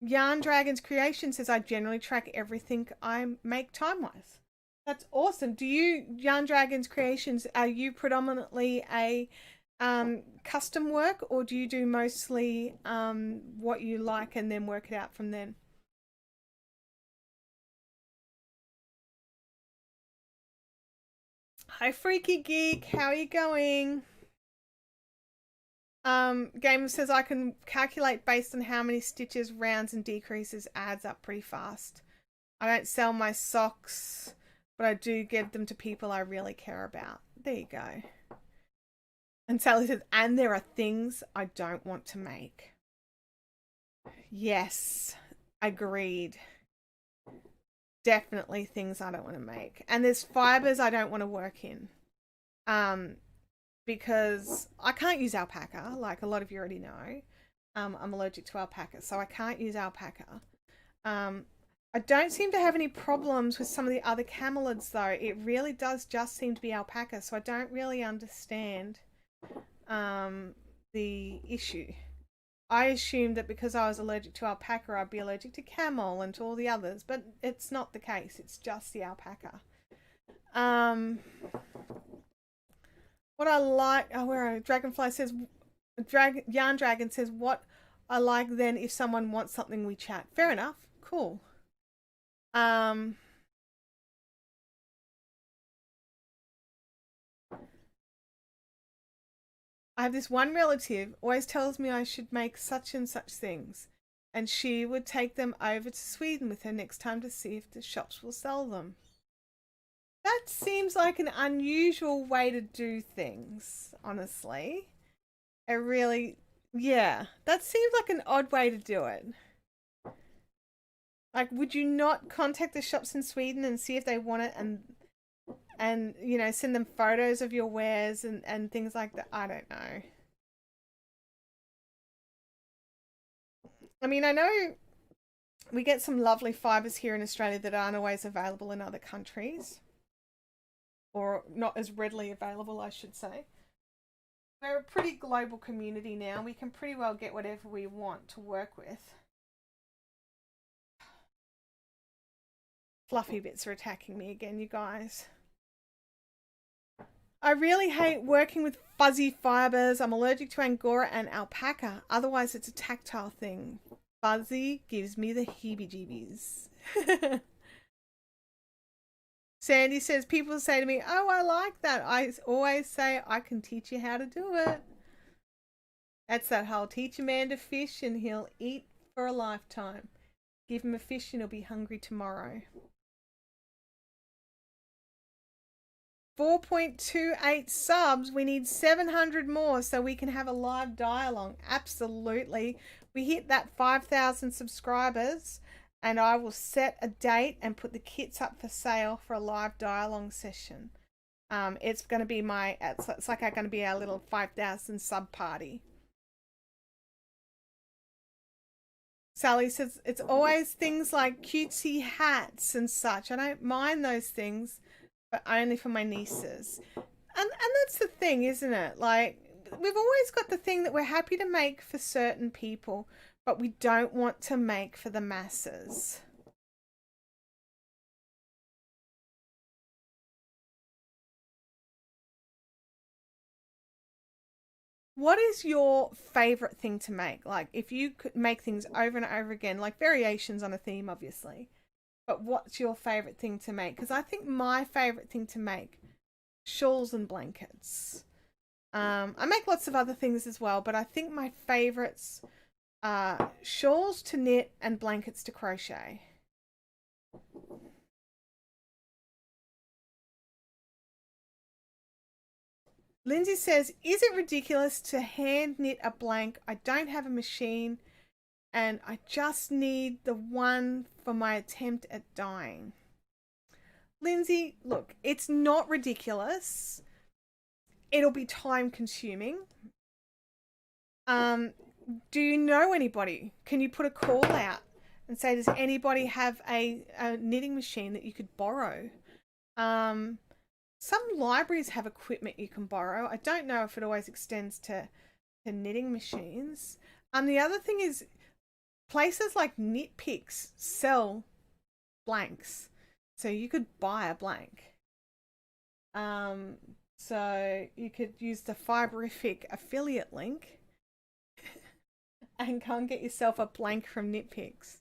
Yarn Dragons Creation says, I generally track everything I make time-wise. That's awesome. Do you, Yarn Dragons Creations, are you predominantly a custom work, or do you do mostly what you like and then work it out from then? Hi, Freaky Geek. How are you going? Game says I can calculate based on how many stitches, rounds, and decreases adds up pretty fast. I don't sell my socks, but I do give them to people I really care about. There you go. And Sally says, and there are things I don't want to make. Yes, agreed. Definitely things I don't want to make. And there's fibers I don't want to work in. Because I can't use alpaca, like a lot of you already know. I'm allergic to alpaca, so I can't use alpaca. I don't seem to have any problems with some of the other camelids, though. It really does just seem to be alpaca, so I don't really understand the issue. I assumed that because I was allergic to alpaca, I'd be allergic to camel and to all the others, but it's not the case. It's just the alpaca. What I like, where Dragonfly says, Yarn Dragon says, what I like then if someone wants something we chat. Fair enough. Cool. I have this one relative always tells me I should make such and such things, and she would take them over to Sweden with her next time to see if the shops will sell them. That seems like an unusual way to do things, honestly. It really, yeah, that seems like an odd way to do it. Like, would you not contact the shops in Sweden and see if they want it and you know, send them photos of your wares and things like that? I don't know. I mean, I know we get some lovely fibers here in Australia that aren't always available in other countries. Or not as readily available, I should say. We're a pretty global community now. We can pretty well get whatever we want to work with. Fluffy bits are attacking me again, you guys. I really hate working with fuzzy fibers. I'm allergic to Angora and alpaca. Otherwise, it's a tactile thing. Fuzzy gives me the heebie-jeebies. Sandy says, people say to me, oh, I like that. I always say, I can teach you how to do it. That's that whole teach a man to fish and he'll eat for a lifetime. Give him a fish and he'll be hungry tomorrow. 4.28 subs. We need 700 more so we can have a live dialogue. Absolutely. We hit that 5,000 subscribers and I will set a date and put the kits up for sale for a live dialogue session. It's going to be it's like going to be our little 5,000 sub party. Sally says, it's always things like cutesy hats and such. I don't mind those things, but only for my nieces. And that's the thing, isn't it? Like, we've always got the thing that we're happy to make for certain people, but we don't want to make for the masses. What is your favorite thing to make? Like, if you could make things over and over again, like variations on a theme, obviously, but what's your favorite thing to make? Because I think my favorite thing to make, shawls and blankets. I make lots of other things as well, but I think my favorites are shawls to knit and blankets to crochet. Lindsay says, is it ridiculous to hand knit a blank? I don't have a machine and I just need the one for my attempt at dyeing. Lindsay, look, it's not ridiculous. It'll be time consuming. Do you know anybody? Can you put a call out and say, does anybody have a knitting machine that you could borrow? Some libraries have equipment you can borrow. I don't know if it always extends to knitting machines. The other thing is places like KnitPicks sell blanks. So you could buy a blank. So you could use the Fiberific affiliate link and go and get yourself a blank from KnitPicks.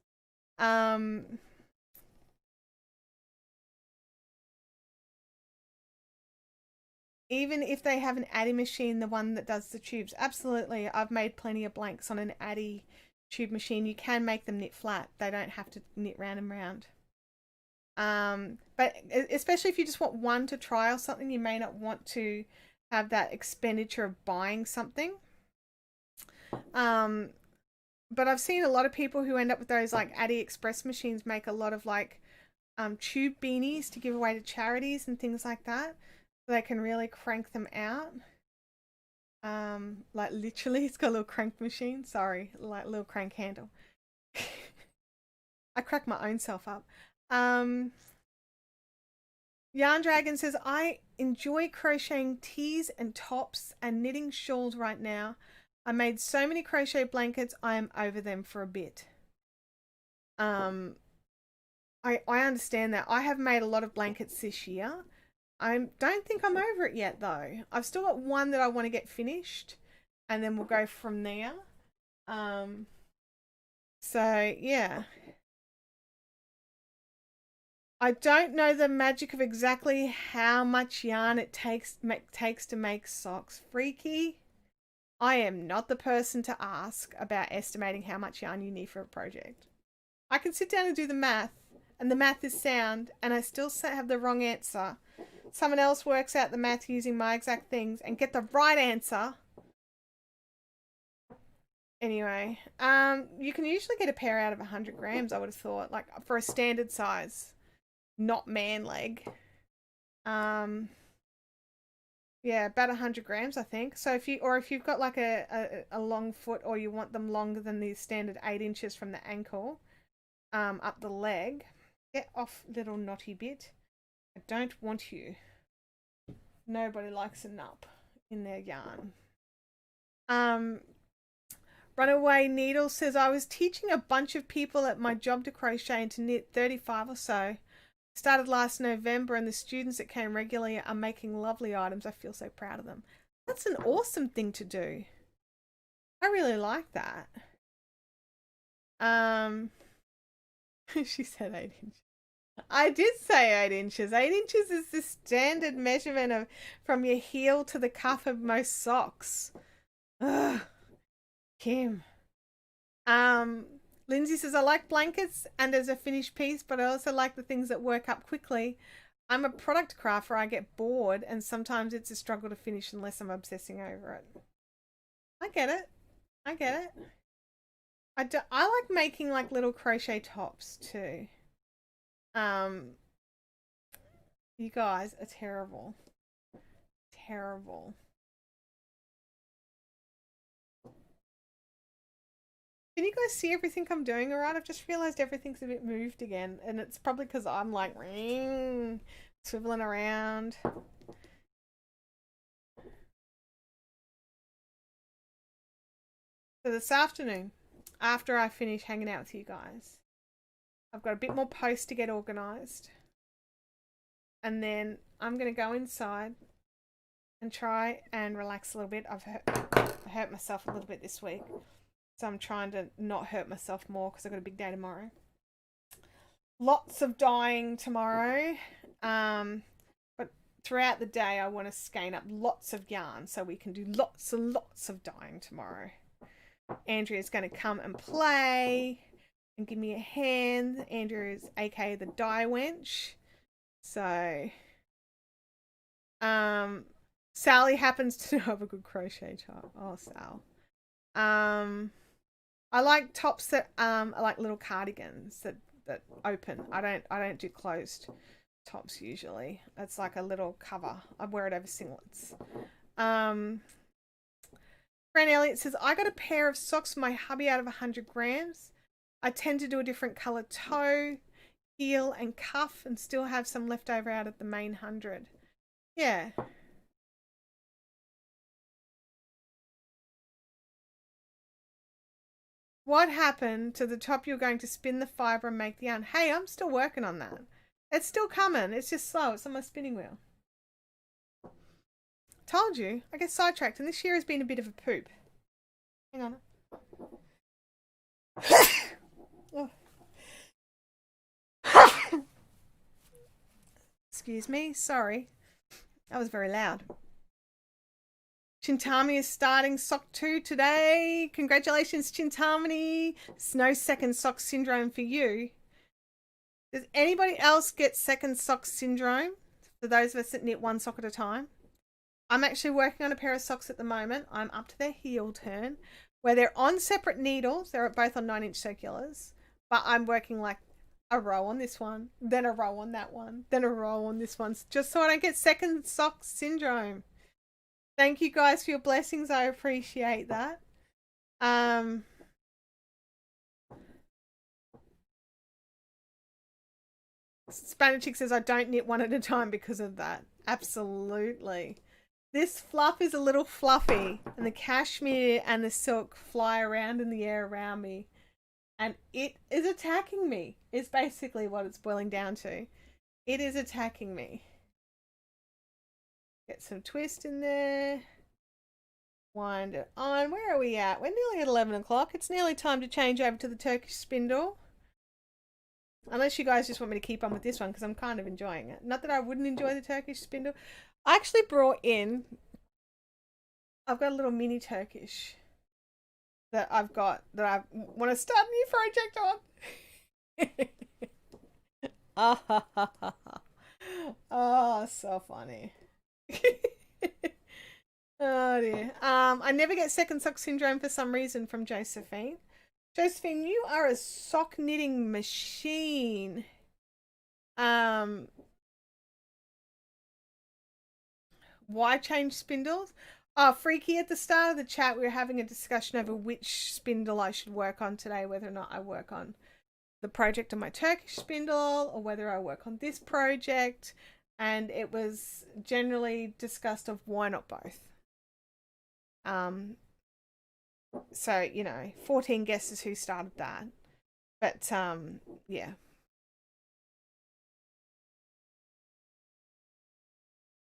Even if they have an Addy machine, the one that does the tubes, absolutely. I've made plenty of blanks on an Addy tube machine. You can make them knit flat. They don't have to knit round and round. But especially if you just want one to try or something, you may not want to have that expenditure of buying something. But I've seen a lot of people who end up with those like Addy Express machines make a lot of like tube beanies to give away to charities and things like that. So they can really crank them out. Like literally, it's got a little crank machine. Sorry, like a little crank handle. I crack my own self up. Yarn Dragon says, I enjoy crocheting tees and tops and knitting shawls right now. I made so many crochet blankets, I am over them for a bit. I understand that. I have made a lot of blankets this year. I don't think I'm over it yet though. I've still got one that I want to get finished and then we'll go from there. So yeah. I don't know the magic of exactly how much yarn it takes to make socks. Freaky. I am not the person to ask about estimating how much yarn you need for a project. I can sit down and do the math, and the math is sound, and I still have the wrong answer. Someone else works out the math using my exact things and get the right answer. Anyway, you can usually get a pair out of 100 grams, I would have thought, like for a standard size. Not man leg. Yeah, about 100 grams, I think. So if you've got like a long foot, or you want them longer than the standard 8 inches from the ankle, up the leg, get off, little knotty bit. I don't want you. Nobody likes a nup in their yarn. Runaway Needle says, I was teaching a bunch of people at my job to crochet and to knit, 35 or so. Started last November, and the students that came regularly are making lovely items. I feel so proud of them. That's an awesome thing to do. I really like that. She said 8 inches. I did say 8 inches. 8 inches is the standard measurement of from your heel to the cuff of most socks. Ugh. Kim. Lindsay says, I like blankets and as a finished piece, but I also like the things that work up quickly. I'm a product crafter. I get bored, and sometimes it's a struggle to finish unless I'm obsessing over it. I get it. I get it. I like making like little crochet tops too. You guys are terrible. Terrible. Can you guys see everything I'm doing all right? I've just realized everything's a bit moved again, and it's probably because I'm like swiveling around. So this afternoon, after I finish hanging out with you guys, I've got a bit more post to get organised, and then I'm going to go inside and try and relax a little bit. I hurt myself a little bit this week. So I'm trying to not hurt myself more because I've got a big day tomorrow. Lots of dyeing tomorrow. But throughout the day, I want to skein up lots of yarn so we can do lots and lots of dyeing tomorrow. Andrea's going to come and play and give me a hand. Andrea's aka the dye wench. So, Sally happens to have a good crochet top. Oh, Sal. I like tops that are like little cardigans that open. I don't do closed tops usually. It's like a little cover. I wear it over singlets. Fran Elliott says, I got a pair of socks for my hubby out of 100 grams. I tend to do a different colour toe, heel and cuff, and still have some left over out of the main 100. Yeah. What happened to the top you're going to spin the fibre and make the yarn? Hey, I'm still working on that. It's still coming. It's just slow. It's on my spinning wheel. Told you. I get sidetracked, and this year has been a bit of a poop. Hang on. Oh. Excuse me. Sorry. That was very loud. Chintamani is starting sock 2 today. Congratulations, Chintamani. It's no second sock syndrome for you. Does anybody else get second sock syndrome? For those of us that knit one sock at a time. I'm actually working on a pair of socks at the moment. I'm up to their heel turn, where they're on separate needles. They're both on 9-inch circulars. But I'm working like a row on this one, then a row on that one, then a row on this one, just so I don't get second sock syndrome. Thank you guys for your blessings. I appreciate that. Spanish Chick says I don't knit one at a time because of that. Absolutely. This fluff is a little fluffy, and the cashmere and the silk fly around in the air around me, and it is attacking me. Is basically what it's boiling down to. It is attacking me. Get some twist in there. Wind it on. Where are we at? We're nearly at 11 o'clock. It's nearly time to change over to the Turkish spindle. Unless you guys just want me to keep on with this one, because I'm kind of enjoying it. Not that I wouldn't enjoy the Turkish spindle. I actually brought in, I've got a little mini Turkish that I've got, that I want to start a new project on. Oh, so funny. Oh dear. I never get second sock syndrome for some reason from Josephine. Josephine, you are a sock knitting machine. Why change spindles? Oh, Freaky, at the start of the chat, we were having a discussion over which spindle I should work on today, whether or not I work on the project on my Turkish spindle or whether I work on this project. And it was generally discussed of why not both. So, you know, 14 guesses who started that. But, yeah.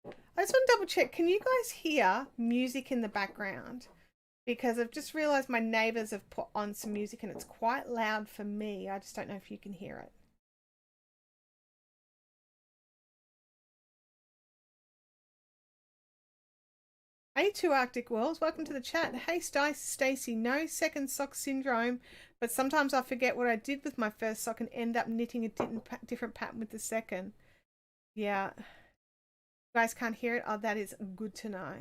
I just want to double check. Can you guys hear music in the background? Because I've just realized my neighbors have put on some music and it's quite loud for me. I just don't know if you can hear it. Hey, two Arctic Worlds, welcome to the chat. Hey, Stacey, no second sock syndrome, but sometimes I forget what I did with my first sock and end up knitting a different pattern with the second. Yeah. You guys can't hear it? Oh, that is good to know.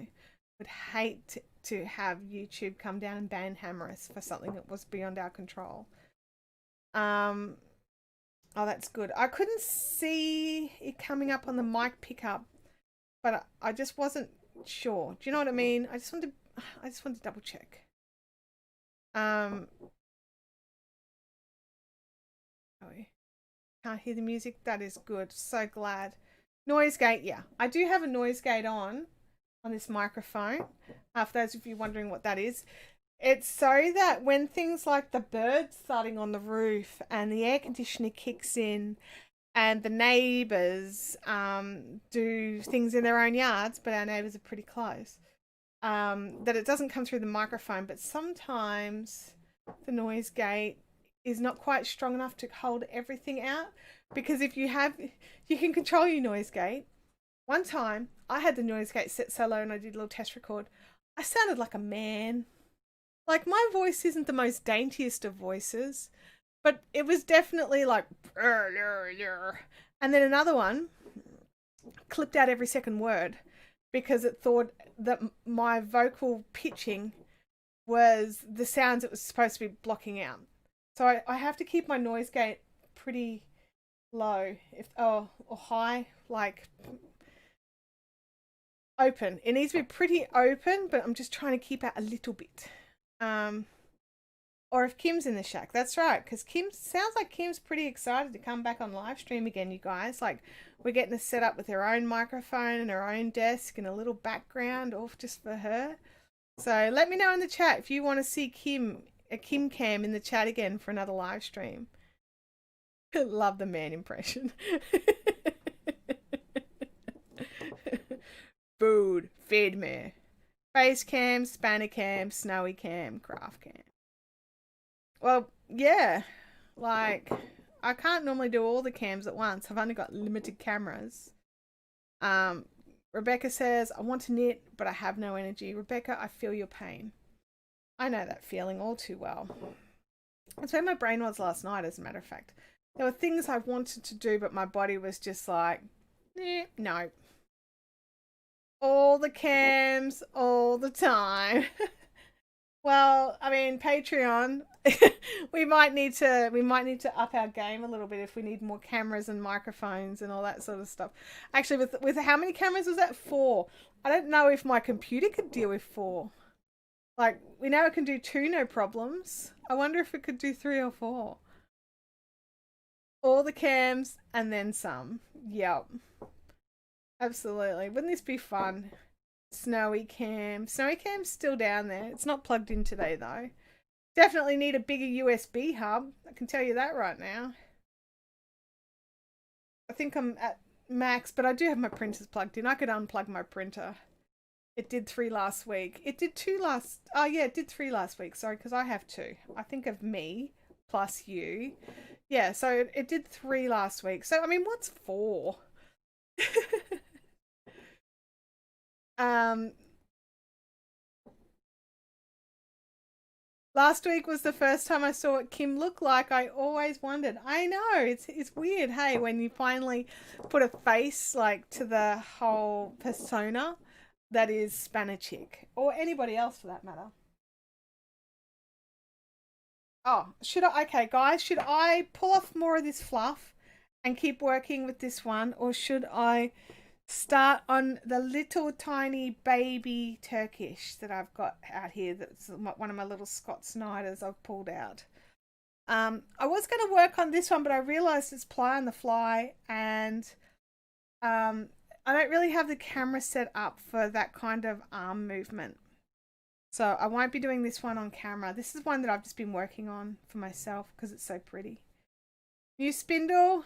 Would hate to have YouTube come down and ban hammer us for something that was beyond our control. Oh, that's good. I couldn't see it coming up on the mic pickup, but I just wasn't sure. Do you know what I mean? I just wanted to double check. Oh, can't hear the music. That is good. So glad. Noise gate, yeah. I do have a noise gate on this microphone. For those of you wondering what that is, it's so that when things like the birds starting on the roof and the air conditioner kicks in and the neighbours do things in their own yards, but our neighbours are pretty close, that it doesn't come through the microphone. But sometimes the noise gate is not quite strong enough to hold everything out, because if you can control your noise gate. One time I had the noise gate set so low and I did a little test record. I sounded like a man. Like, my voice isn't the most daintiest of voices, but it was definitely like, and then another one clipped out every second word because it thought that my vocal pitching was the sounds it was supposed to be blocking out. So I have to keep my noise gate pretty low, or high, like open. It needs to be pretty open, but I'm just trying to keep out a little bit. Or if Kim's in the shack, that's right, because sounds like Kim's pretty excited to come back on live stream again, you guys. Like, we're getting her set up with her own microphone and her own desk and a little background off just for her. So let me know in the chat if you want to see a Kim cam in the chat again for another live stream. Love the man impression. Food, feed me. Face cam, spanner cam, snowy cam, craft cam. Well, yeah, like, I can't normally do all the cams at once. I've only got limited cameras. Rebecca says, I want to knit, but I have no energy. Rebecca, I feel your pain. I know that feeling all too well. That's where my brain was last night, as a matter of fact. There were things I wanted to do, but my body was just like, no. All the cams, all the time. Well, I mean, Patreon, we might need to up our game a little bit if we need more cameras and microphones and all that sort of stuff. Actually, with how many cameras was that? 4. I don't know if my computer could deal with 4. Like, we know it can do 2, no problems. I wonder if it could do 3 or 4. All the cams and then some. Yep. Absolutely. Wouldn't this be fun? Snowy cam. Snowy cam's still down there. It's not plugged in today though. Definitely need a bigger USB hub. I can tell you that right now. I think I'm at max, but I do have my printers plugged in. I could unplug my printer. It did 3 last week. It did 2 last... Oh yeah, it did 3 last week. Sorry, because I have 2. I think of me plus you. Yeah, so it did 3 last week. So, I mean, what's 4? Last week was the first time I saw what Kim looked like. I always wondered. I know, it's weird, hey, when you finally put a face like to the whole persona that is Spanichick, or anybody else for that matter. Oh, okay guys, should I pull off more of this fluff and keep working with this one, or should I start on the little tiny baby Turkish that I've got out here? That's one of my little Scott Snyders I've pulled out. I was going to work on this one, but I realized it's ply on the fly, and I don't really have the camera set up for that kind of arm movement. So I won't be doing this one on camera. This is one that I've just been working on for myself because it's so pretty. New spindle.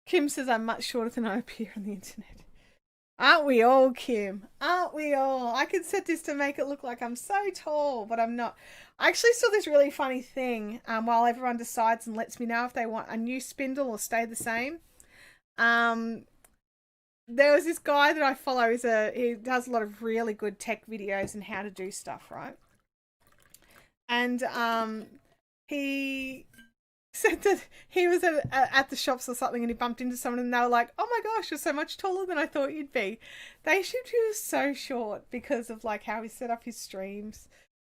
Kim says I'm much shorter than I appear on the internet. Aren't we all, Kim? Aren't we all? I could set this to make it look like I'm so tall, but I'm not. I actually saw this really funny thing while everyone decides and lets me know if they want a new spindle or stay the same. There was this guy that I follow. He does a lot of really good tech videos and how to do stuff, right? And he said that he was at the shops or something, and he bumped into someone, and they were like, "Oh my gosh, you're so much taller than I thought you'd be." They assumed he was so short because of like how he set up his streams,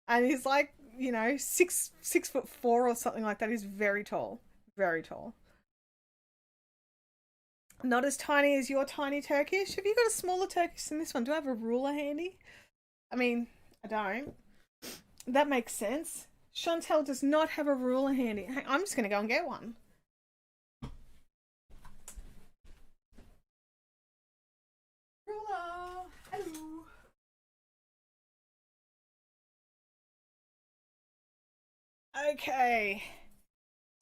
and he's like, you know, 6'4" or something like that. He's very tall, very tall. Not as tiny as your tiny Turkish. Have you got a smaller Turkish than this one? Do I have a ruler handy? I mean, I don't. That makes sense. Chantel does not have a ruler handy. Hey, I'm just going to go and get one. Ruler. Hello. Okay.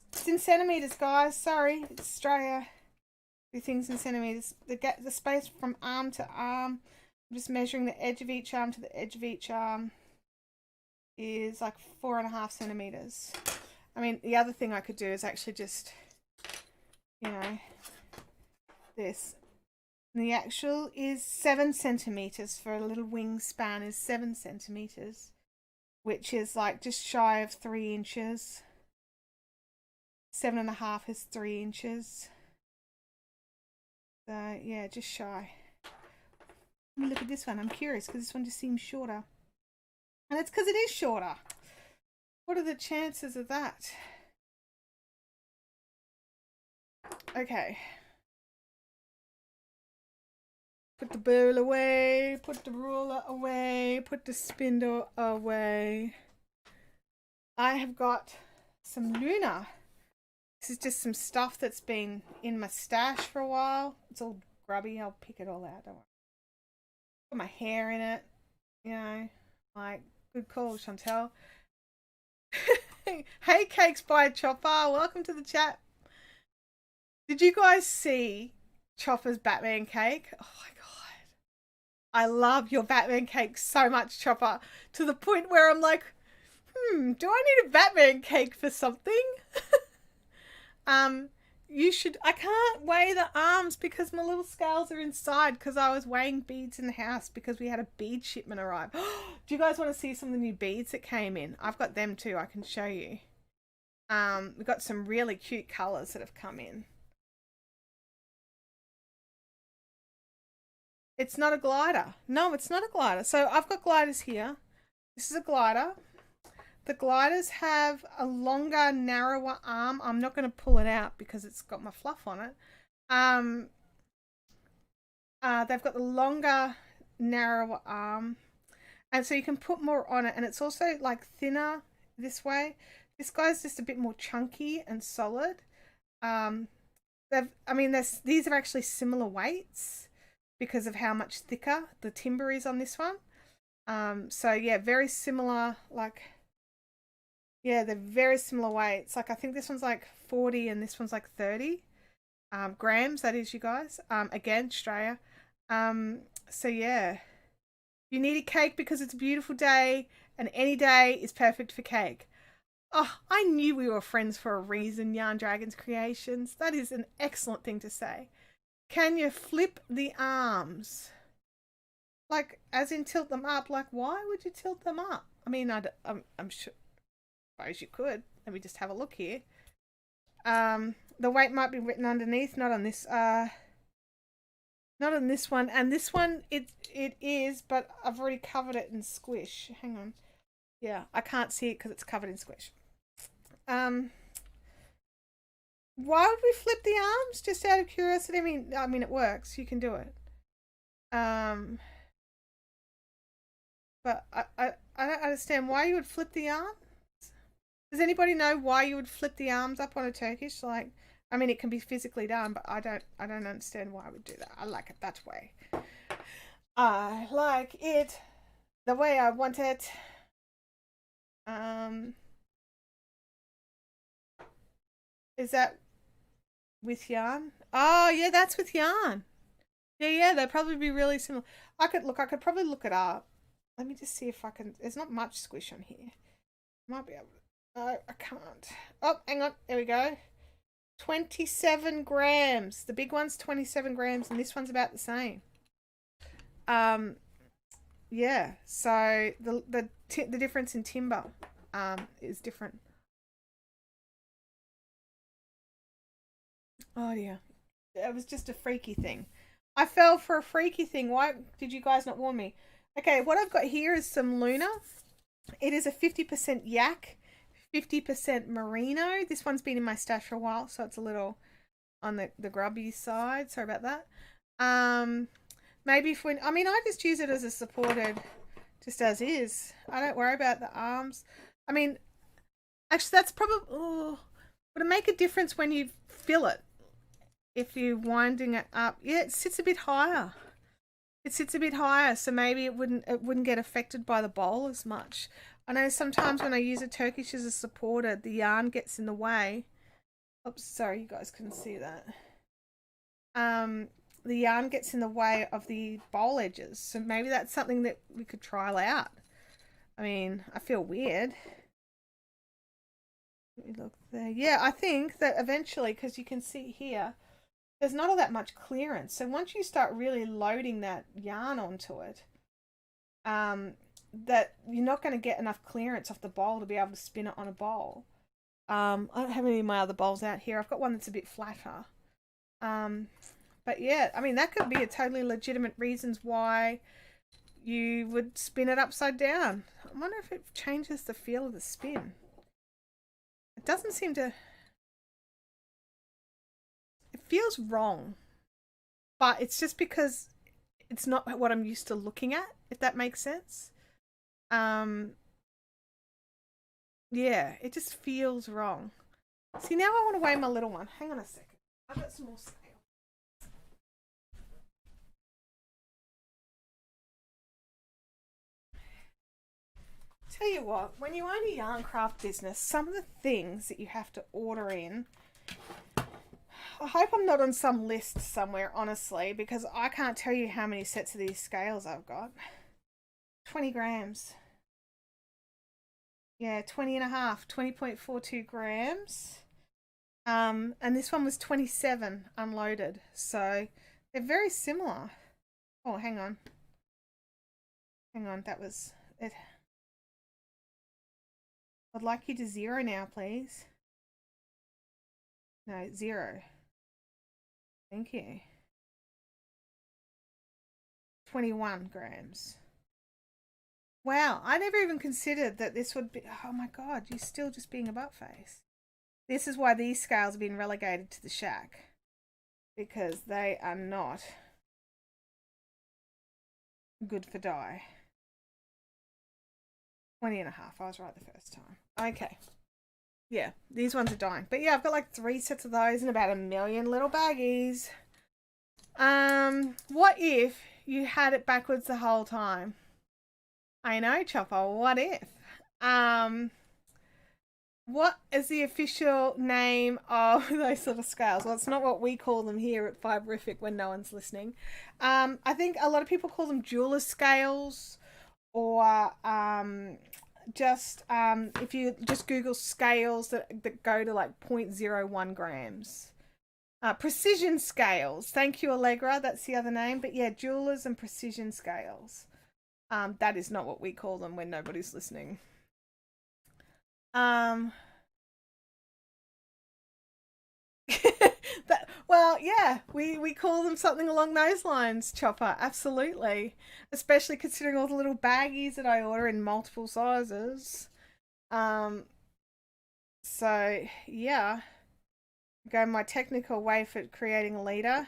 It's in centimeters, guys. Sorry, it's Australia. Do things in centimeters. The space from arm to arm, I'm just measuring the edge of each arm to the edge of each arm, is like 4.5 centimeters. I mean, the other thing I could do is actually just, you know, this. And the actual is 7 centimeters for a little wingspan, is 7 centimeters, which is like just shy of 3 inches. 7.5 is 3 inches. So yeah, just shy. Let me look at this one. I'm curious because this one just seems shorter. And it's because it is shorter. What are the chances of that? Okay. Put the bowl away. Put the ruler away. Put the spindle away. I have got some Luna. This is just some stuff that's been in my stash for a while. It's all grubby. I'll pick it all out. Don't worry. Put my hair in it. You know, like, good call, Chantel. Hey, Cakes by Chopper. Welcome to the chat. Did you guys see Chopper's Batman cake? Oh my god. I love your Batman cake so much, Chopper. To the point where I'm like, do I need a Batman cake for something? You should. I can't weigh the arms because my little scales are inside because I was weighing beads in the house because we had a bead shipment arrive. Do you guys want to see some of the new beads that came in? I've got them too. I can show you. We've got some really cute colors that have come in. It's not a glider. No, it's not a glider. So I've got gliders here. This is a glider. The gliders have a longer, narrower arm. I'm not going to pull it out because it's got my fluff on it. They've got the longer, narrower arm. And so you can put more on it. And it's also like thinner this way. This guy's just a bit more chunky and solid. These are actually similar weights because of how much thicker the timber is on this one. So yeah, very similar, like... Yeah, they're very similar weights. Like I think this one's like 40 and this one's like 30 grams. That is, you guys. Again, Australia. So yeah, you need a cake because it's a beautiful day, and any day is perfect for cake. Oh, I knew we were friends for a reason, Yarn Dragons Creations. That is an excellent thing to say. Can you flip the arms? Like, as in tilt them up. Like, why would you tilt them up? I mean, I'm sure. I suppose you could. Let me just have a look here. The weight might be written underneath, not on this one. And this one it is, but I've already covered it in squish. Hang on. Yeah, I can't see it because it's covered in squish. Why would we flip the arms? Just out of curiosity. I mean it works. You can do it. But I don't understand why you would flip the arm. Does anybody know why you would flip the arms up on a Turkish? Like, I mean, it can be physically done, but I don't understand why I would do that. I like it that way. I like it the way I want it. Is that with yarn? Oh, yeah, that's with yarn. Yeah, they'd probably be really similar. I could probably look it up. Let me just see if I can. There's not much squish on here. Might be able to. No, I can't. Oh, hang on. There we go. 27 grams. The big one's 27 grams, and this one's about the same. Yeah. So the difference in timber is different. Oh dear. It was just a freaky thing. I fell for a freaky thing. Why did you guys not warn me? Okay, what I've got here is some Luna. It is a 50% yak. 50% merino. This one's been in my stash for a while, so it's a little on the grubby side. Sorry about that. Maybe if when, I just use it as a supported, just as is. I don't worry about the arms. I mean, actually that's probably, would it make a difference when you fill it? If you're winding it up. Yeah, it sits a bit higher. It sits a bit higher, so maybe it wouldn't get affected by the bowl as much. I know sometimes when I use a Turkish as a supporter, the yarn gets in the way. Oops, sorry, you guys couldn't see that. The yarn gets in the way of the bowl edges, so maybe that's something that we could trial out. I mean, I feel weird. Let me look there. Yeah, I think that eventually, because you can see here, there's not all that much clearance. So once you start really loading that yarn onto it, that you're not going to get enough clearance off the bowl to be able to spin it on a bowl. I don't have any of my other bowls out here. I've got one that's a bit flatter. But yeah, I mean, that could be a totally legitimate reasons why you would spin it upside down. I wonder if it changes the feel of the spin. It doesn't seem to... It feels wrong. But it's just because it's not what I'm used to looking at, if that makes sense. Yeah, it just feels wrong. See, now I want to weigh my little one. Hang on a second. I've got some more scale. Tell you what, when you own a yarn craft business, some of the things that you have to order in, I hope I'm not on some list somewhere, honestly, because I can't tell you how many sets of these scales I've got. 20 grams. Yeah, 20.5, 20.42 grams. And this one was 27 unloaded. So they're very similar. Oh, hang on. Hang on, that was it. I'd like you to zero now, please. No, 0. Thank you. 21 grams. Wow, I never even considered that this would be... Oh my god, you're still just being a butt face. This is why these scales have been relegated to the shack. Because they are not good for dye. 20 and a half. I was right the first time. Okay. Yeah, these ones are dying. But yeah, I've got like 3 sets of those and about 1 million little baggies. What if you had it backwards the whole time? I know, Chopper. What if? What is the official name of those sort of scales? Well, it's not what we call them here at Fiberific when no one's listening. I think a lot of people call them jeweler's scales, or if you just Google scales that go to like 0.01 grams. Precision scales. Thank you, Allegra. That's the other name. But yeah, jewelers and precision scales. That is not what we call them when nobody's listening. Well, yeah, we call them something along those lines, Chopper. Absolutely. Especially considering all the little baggies that I order in multiple sizes. So yeah, go my technical way for creating a leader,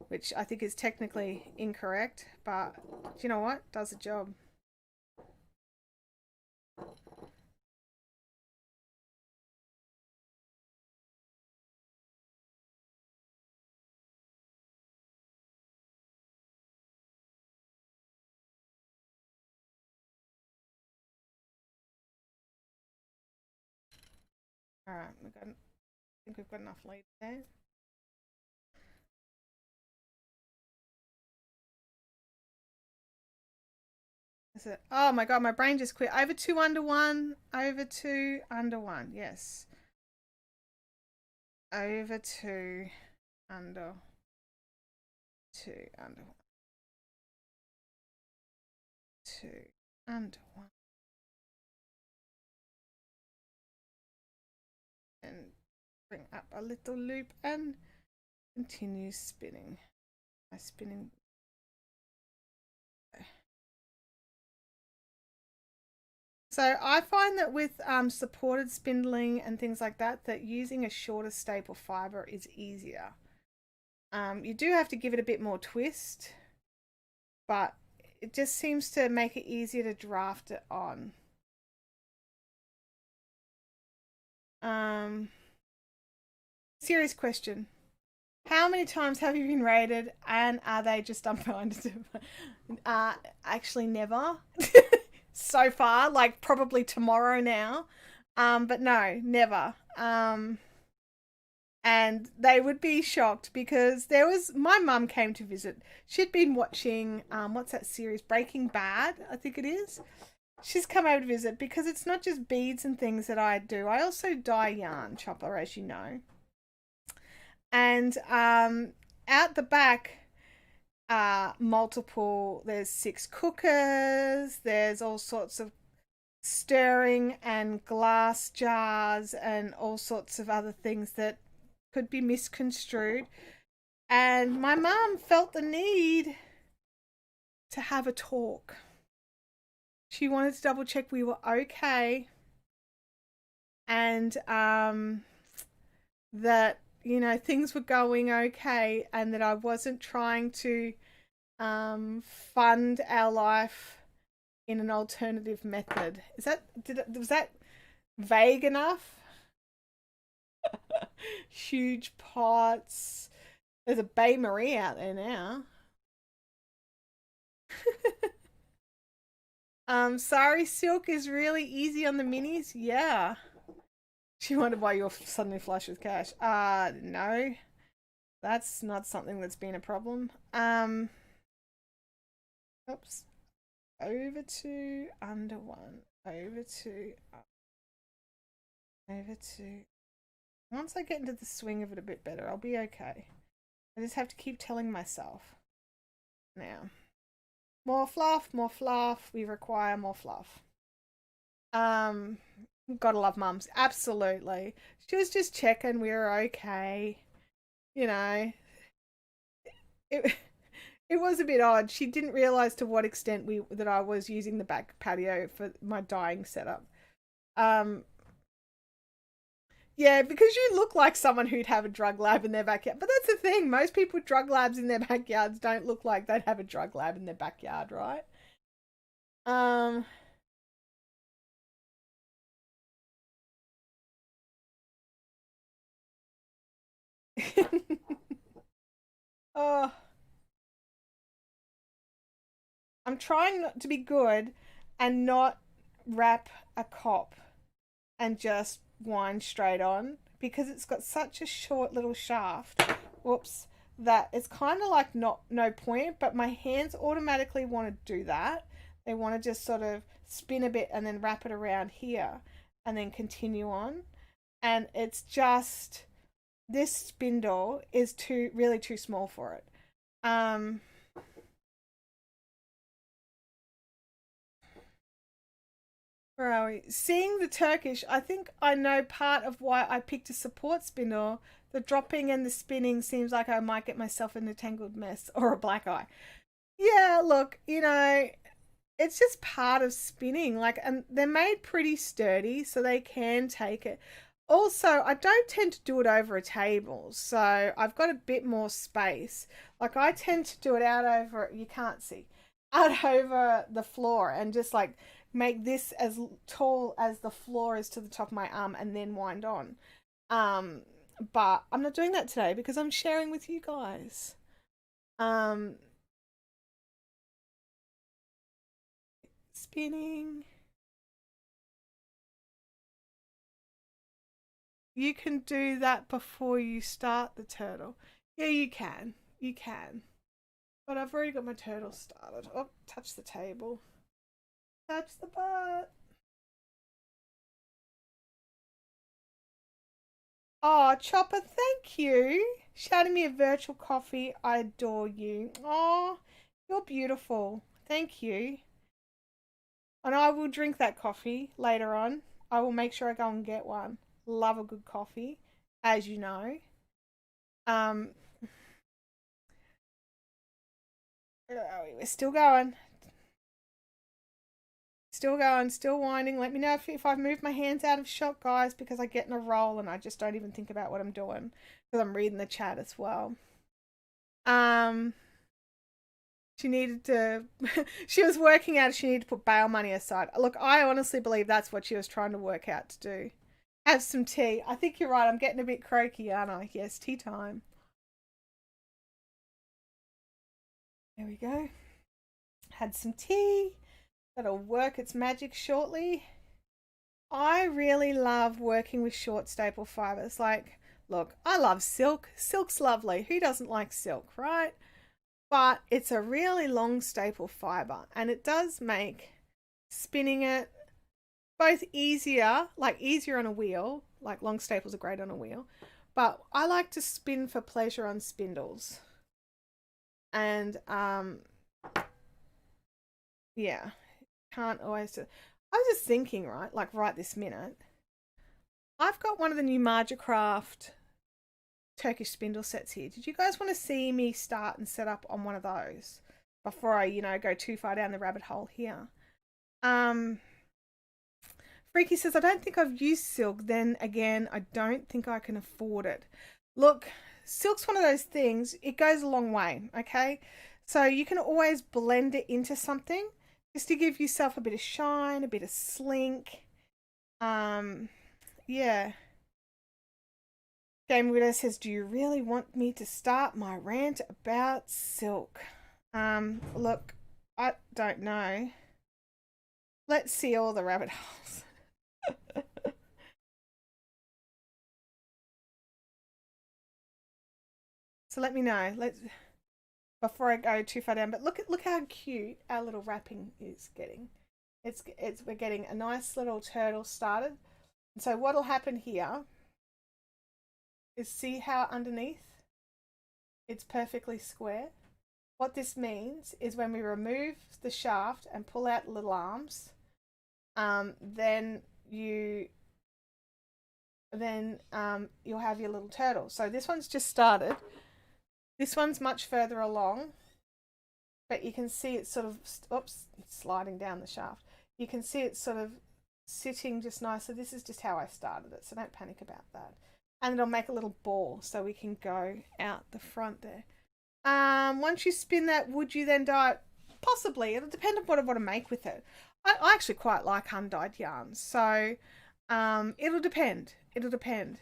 which I think is technically incorrect, but do you know what? Does the job. All right, I think we've got enough lead there. Is it? Oh my god, my brain just quit. Over 2 under 1. Over 2 under 1. Yes. Over 2 under 2 under 1. 2 under 1. And bring up a little loop and continue spinning. My spinning. So I find that with supported spindling and things like that, that using a shorter staple fiber is easier. You do have to give it a bit more twist, but it just seems to make it easier to draft it on. Serious question. How many times have you been raided and are they just unbinded? Actually never. So far, like probably tomorrow now. But no, never. And they would be shocked because my mum came to visit. She'd been watching what's that series? Breaking Bad, I think it is. She's come over to visit because it's not just beads and things that I do. I also dye yarn, Chopper, as you know. And out the back, there's 6 cookers, there's all sorts of stirring and glass jars and all sorts of other things that could be misconstrued. And my mum felt the need to have a talk. She wanted to double check we were okay, and that, you know, things were going okay, and that I wasn't trying to fund our life in an alternative method. Was that vague enough? Huge pots. There's a Bae Marie out there now. Sari Silk is really easy on the minis. Yeah. She wondered why you're suddenly flush with cash. No. That's not something that's been a problem. Oops. Over 2, under 1. Over 2. Over 2. Once I get into the swing of it a bit better, I'll be okay. I just have to keep telling myself. Now, more fluff, more fluff. We require more fluff. Gotta love mums. Absolutely. She was just checking we were okay. You know, it it was a bit odd. She didn't realize to what extent that I was using the back patio for my dyeing setup. Um, yeah, because you look like someone who'd have a drug lab in their backyard. But that's the thing. Most people with drug labs in their backyards don't look like they'd have a drug lab in their backyard, right? Um, oh, I'm trying not to be good and not wrap a cop and just wind straight on because it's got such a short little shaft. Whoops. That it's kind of like no point, but my hands automatically want to do that. They want to just sort of spin a bit and then wrap it around here and then continue on. And it's just this spindle is really too small for it. Um Where are we? Seeing the Turkish, I think I know part of why I picked a support spindle. The dropping and the spinning seems like I might get myself in a tangled mess or a black eye. Yeah, look, it's just part of spinning. Like, and they're made pretty sturdy, so they can take it. Also, I don't tend to do it over a table, so I've got a bit more space. Like, I tend to do it out over, you can't see, out over the floor and just like make this as tall as the floor is to the top of my arm and then wind on. Um, but I'm not doing that today because I'm sharing with you guys. Um, Spinning. You can do that before you start the turtle. Yeah, you can. You can. But I've already got my turtle started. Oh, touch the table. Touch the butt. Oh, Chopper, thank you. Shouting me a virtual coffee. I adore you. Oh, you're beautiful. Thank you. And I will drink that coffee later on. I will make sure I go and get one. Love a good coffee, as you know. Um, we're still going. Still going, still winding. Let me know if I've moved my hands out of shot, guys, because I get in a roll and I just don't even think about what I'm doing because I'm reading the chat as well. Um, she needed to, she was working out she needed to put bail money aside. Look, I honestly believe that's what she was trying to work out to do. Have some tea. I think you're right. I'm getting a bit croaky, aren't I? Yes, tea time. There we go. Had some tea. That'll work its magic shortly. I really love working with short staple fibers. Like, look, I love silk. Silk's lovely. Who doesn't like silk, right? But it's a really long staple fiber and it does make spinning it both easier, like easier on a wheel, like long staples are great on a wheel, but I like to spin for pleasure on spindles. And yeah, can't always do. I was just thinking, right, like right this minute, I've got one of the new Margacraft Turkish spindle sets here. Did you guys want to see me start and set up on one of those before I, go too far down the rabbit hole here? Freaky says, I don't think I've used silk. Then again, I don't think I can afford it. Look, silk's one of those things, it goes a long way, okay? So you can always blend it into something just to give yourself a bit of shine, a bit of slink. Yeah. Game Widow says, do you really want me to start my rant about silk? Look, I don't know. Let's see all the rabbit holes. So let me know. Let's before I go too far down. But look how cute our little wrapping is getting. We're getting a nice little turtle started. And so what'll happen here is see how underneath it's perfectly square? What this means is when we remove the shaft and pull out the little arms, then you'll have your little turtle. So this one's just started. This one's much further along, but you can see it's sort of, oops, sliding down the shaft. You can see it's sort of sitting just nice. So this is just how I started it, so don't panic about that. And it'll make a little ball so we can go out the front there. Once you spin that, would you then dye it? Possibly. It'll depend on what I want to make with it. I actually quite like undyed yarns, so it'll depend. It'll depend.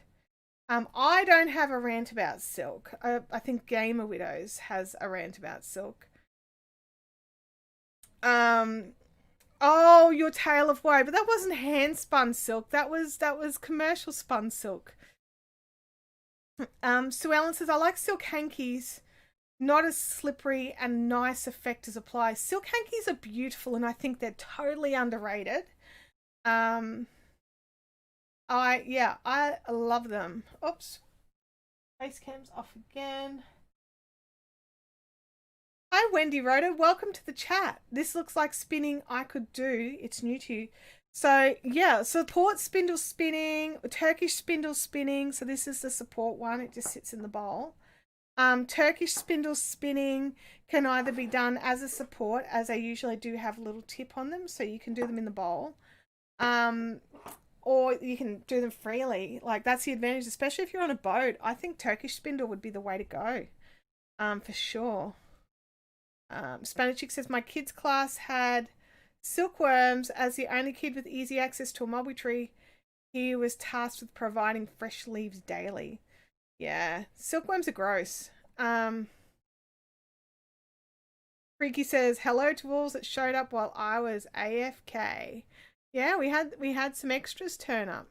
I don't have a rant about silk. I think Gamer Widows has a rant about silk. Oh, your Tale of Woe, but that wasn't hand spun silk. That was commercial spun silk. Sue Ellen says, I like silk hankies, not as slippery and nice effect as applies. Silk hankies are beautiful and I think they're totally underrated. I love them. Oops. Face cam's off again. Hi Wendy Rhoda, welcome to the chat. This looks like spinning I could do. It's new to you. So yeah, support spindle spinning, Turkish spindle spinning. So this is the support one. It just sits in the bowl. Turkish spindle spinning can either be done as a support, as they usually do have a little tip on them, so you can do them in the bowl. Or you can do them freely. Like that's the advantage, especially if you're on a boat. I think Turkish spindle would be the way to go, for sure. Spanish Chick says, my kids' class had silkworms. As the only kid with easy access to a mulberry tree, he was tasked with providing fresh leaves daily. Yeah, silkworms are gross. Freaky says, hello to all that showed up while I was AFK. Yeah, we had some extras turn up.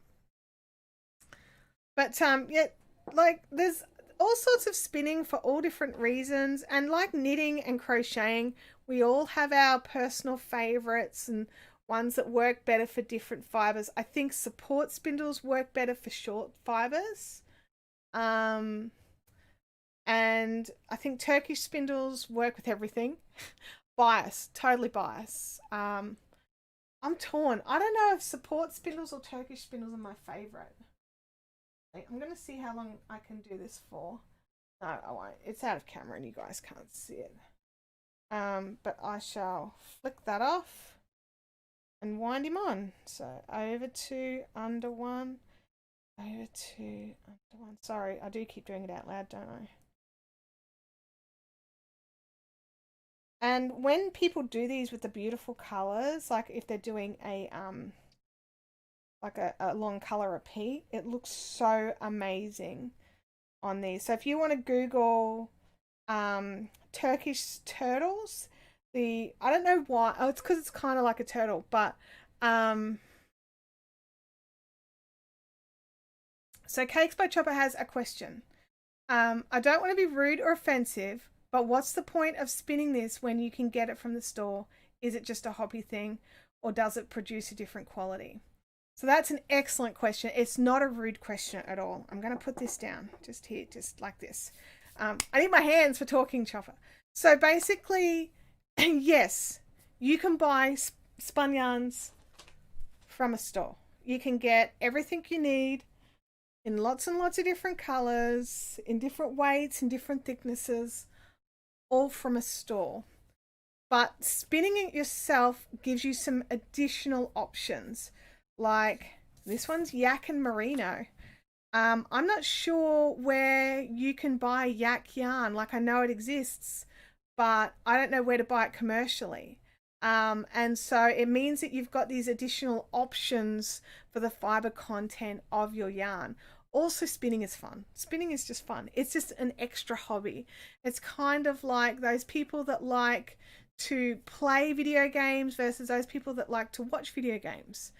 But yeah, like there's all sorts of spinning for all different reasons, and like knitting and crocheting, we all have our personal favorites and ones that work better for different fibers. I think support spindles work better for short fibers. And I think Turkish spindles work with everything. Bias, totally bias. I'm torn. I don't know if support spindles or Turkish spindles are my favorite. I'm going to see how long I can do this for. No, I won't. It's out of camera and you guys can't see it. But I shall flick that off and wind him on. So over to under one, over to under one. Sorry, I do keep doing it out loud, don't I? And when people do these with the beautiful colors, like if they're doing a like a long color repeat, it looks so amazing on these. So if you want to Google Turkish turtles, I don't know why, it's because it's kind of like a turtle, but so Cakes by Chopper has a question. I don't want to be rude or offensive, but what's the point of spinning this when you can get it from the store? Is it just a hobby thing, or does it produce a different quality? So that's an excellent question. It's not a rude question at all. I'm going to put this down just here, just like this. I need my hands for talking, Chopper. So basically, yes, you can buy spun yarns from a store. You can get everything you need in lots and lots of different colors, in different weights, in different thicknesses, all from a store. But spinning it yourself gives you some additional options. Like this one's yak and merino. I'm not sure where you can buy yak yarn. Like I know it exists, but I don't know where to buy it commercially. And so it means that you've got these additional options for the fiber content of your yarn. Also, spinning is fun. Spinning is just fun. It's just an extra hobby. It's kind of like those people that like to play video games versus those people that like to watch video games.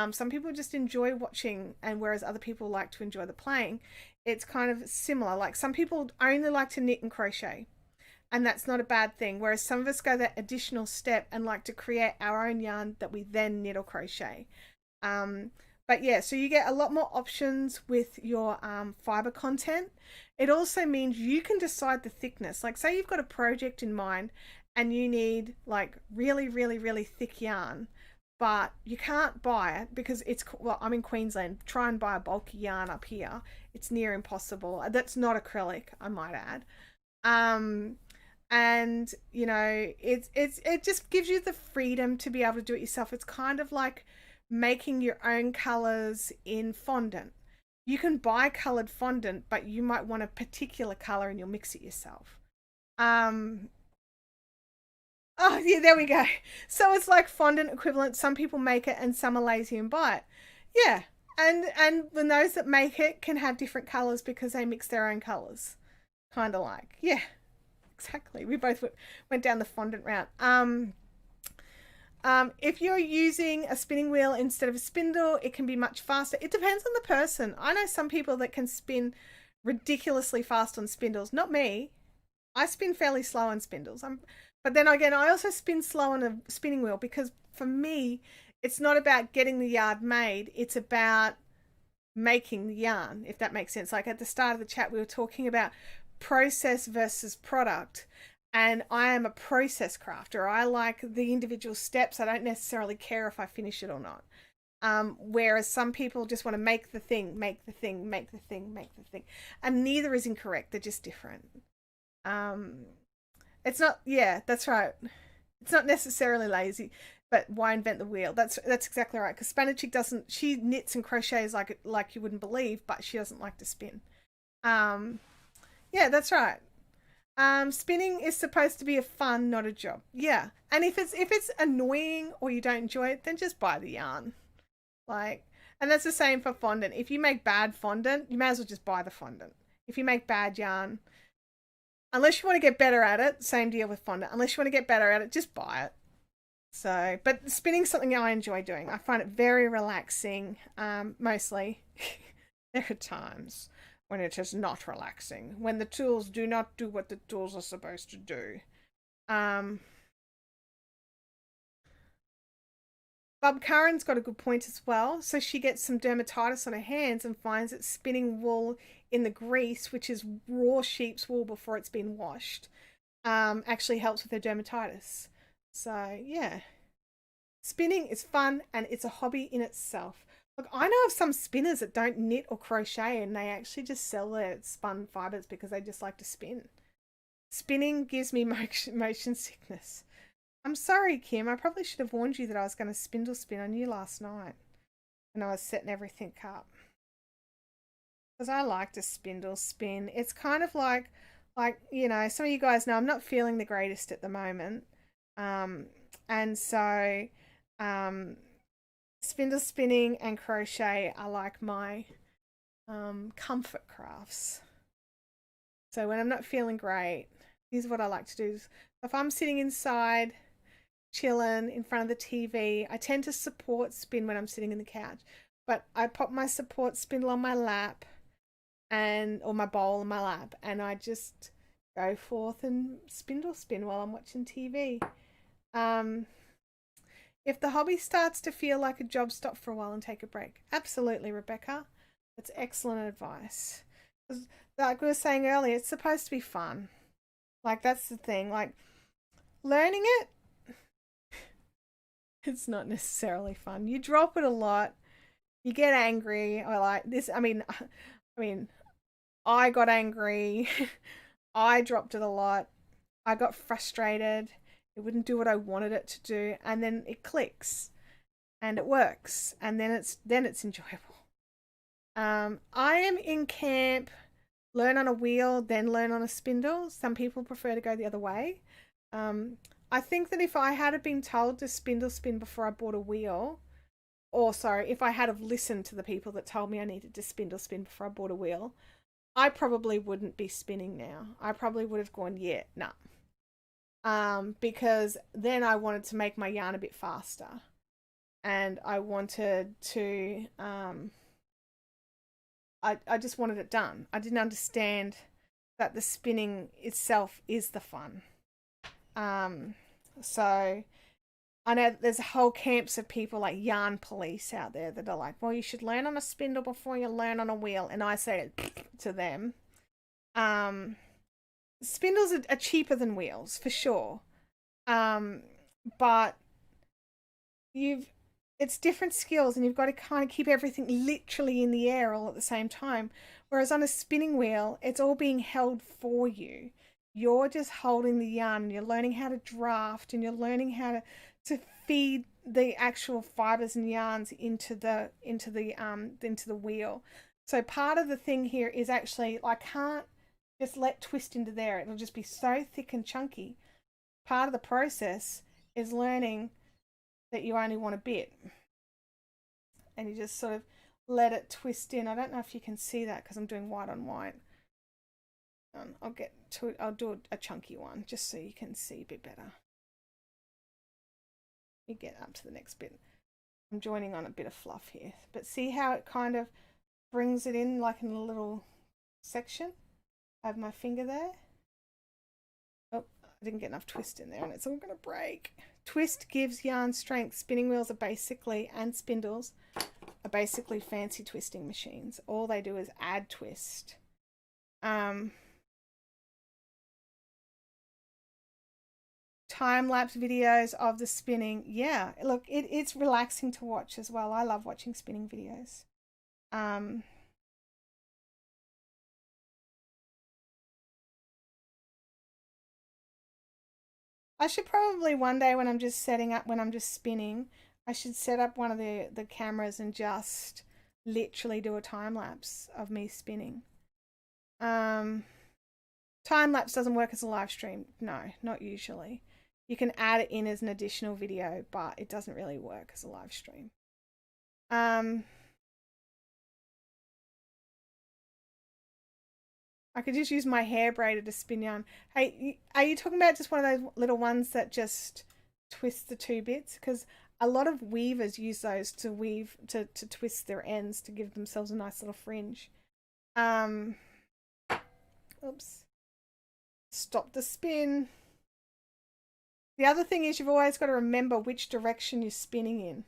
Some people just enjoy watching, and whereas other people like to enjoy the playing. It's kind of similar. Like some people only like to knit and crochet, and that's not a bad thing. Whereas some of us go that additional step and like to create our own yarn that we then knit or crochet. But yeah, so you get a lot more options with your fiber content. It also means you can decide the thickness. Like say you've got a project in mind and you need like really, really, really thick yarn, but you can't buy it because it's, well, I'm in Queensland. Try and buy a bulky yarn up here. It's near impossible. That's not acrylic, I might add. And you know, it just gives you the freedom to be able to do it yourself. It's kind of like making your own colors in fondant. You can buy colored fondant, but you might want a particular color and you'll mix it yourself. Oh yeah, there we go. So it's like fondant equivalent. Some people make it and some are lazy and buy it. Yeah. And those that make it can have different colors because they mix their own colors. Kind of like, yeah, exactly. We both went down the fondant route. If you're using a spinning wheel instead of a spindle, it can be much faster. It depends on the person. I know some people that can spin ridiculously fast on spindles. Not me. I spin fairly slow on spindles. But then again, I also spin slow on a spinning wheel because for me, it's not about getting the yarn made. It's about making the yarn, if that makes sense. Like at the start of the chat, we were talking about process versus product. And I am a process crafter. I like the individual steps. I don't necessarily care if I finish it or not. Whereas some people just want to make the thing, make the thing, make the thing, make the thing. And neither is incorrect. They're just different. It's not, yeah, that's right. It's not necessarily lazy, but why invent the wheel? That's exactly right. Because Spanish Chick doesn't, she knits and crochets like you wouldn't believe, but she doesn't like to spin. Yeah, that's right. Spinning is supposed to be a fun, not a job. Yeah. And if it's annoying or you don't enjoy it, then just buy the yarn. Like, and that's the same for fondant. If you make bad fondant, you may as well just buy the fondant. If you make bad yarn, unless you want to get better at it, same deal with fondant. Unless you want to get better at it, just buy it. So, but spinning's something I enjoy doing. I find it very relaxing, mostly. There are times when it is not relaxing, when the tools do not do what the tools are supposed to do. Bob Curran's got a good point as well. So she gets some dermatitis on her hands and finds that spinning wool in the grease, which is raw sheep's wool before it's been washed, actually helps with her dermatitis. So yeah, spinning is fun and it's a hobby in itself. Look, I know of some spinners that don't knit or crochet and they actually just sell their spun fibers because they just like to spin. Spinning gives me motion sickness. I'm sorry, Kim. I probably should have warned you that I was going to spindle spin on you last night when I was setting everything up. Because I like to spindle spin. It's kind of like, you know, some of you guys know I'm not feeling the greatest at the moment. And so spindle spinning and crochet are like my comfort crafts. So when I'm not feeling great, here's what I like to do. If I'm sitting inside, chilling in front of the TV, I tend to support spin when I'm sitting in the couch. But I pop my support spindle on my lap or my bowl on my lap, and I just go forth and spindle spin while I'm watching TV. If the hobby starts to feel like a job, stop for a while and take a break. Absolutely, Rebecca. That's excellent advice. Like we were saying earlier, it's supposed to be fun. Like, that's the thing. Like, learning it, it's not necessarily fun. You drop it a lot. You get angry. Or like this. I mean, I got angry. I dropped it a lot. I got frustrated. It wouldn't do what I wanted it to do. And then it clicks. And it works. And then it's enjoyable. I am in camp. Learn on a wheel, then learn on a spindle. Some people prefer to go the other way. I think that if I had been told to spindle spin before I bought a wheel, if I had have listened to the people that told me I needed to spindle spin before I bought a wheel, I probably wouldn't be spinning now. I probably would have gone, yeah, nah. Because then I wanted to make my yarn a bit faster. And I wanted to... I just wanted it done. I didn't understand that the spinning itself is the fun. So I know there's whole camps of people like yarn police out there that are like, well, you should learn on a spindle before you learn on a wheel. And I say to them, spindles are cheaper than wheels for sure. But it's different skills, and you've got to kind of keep everything literally in the air all at the same time. Whereas on a spinning wheel, it's all being held for you. You're just holding the yarn, and you're learning how to draft, and you're learning how to feed the actual fibers and yarns into the wheel. So part of the thing here is actually, I can't just let twist into there. It'll just be so thick and chunky. Part of the process is learning that you only want a bit, and you just sort of let it twist in. I don't know if you can see that because I'm doing white on white. I'll get to it. I'll do a chunky one just so you can see a bit better. You get up to the next bit. I'm joining on a bit of fluff here, but see how it kind of brings it in like in a little section. I have my finger there. Oh, I didn't get enough twist in there, and it's all going to break. Twist gives yarn strength. Spinning wheels are basically, and spindles are basically fancy twisting machines. All they do is add twist. Time-lapse videos of the spinning. Yeah, look, it's relaxing to watch as well. I love watching spinning videos. I should probably one day when I'm just spinning, I should set up one of the cameras and just literally do a time lapse of me spinning. Time lapse doesn't work as a live stream. No, not usually. You can add it in as an additional video, but it doesn't really work as a live stream. I could just use my hair braider to spin yarn. Hey, are you talking about just one of those little ones that just twist the two bits? Because a lot of weavers use those to weave, to twist their ends to give themselves a nice little fringe. Oops. Stop the spin. The other thing is you've always got to remember which direction you're spinning in.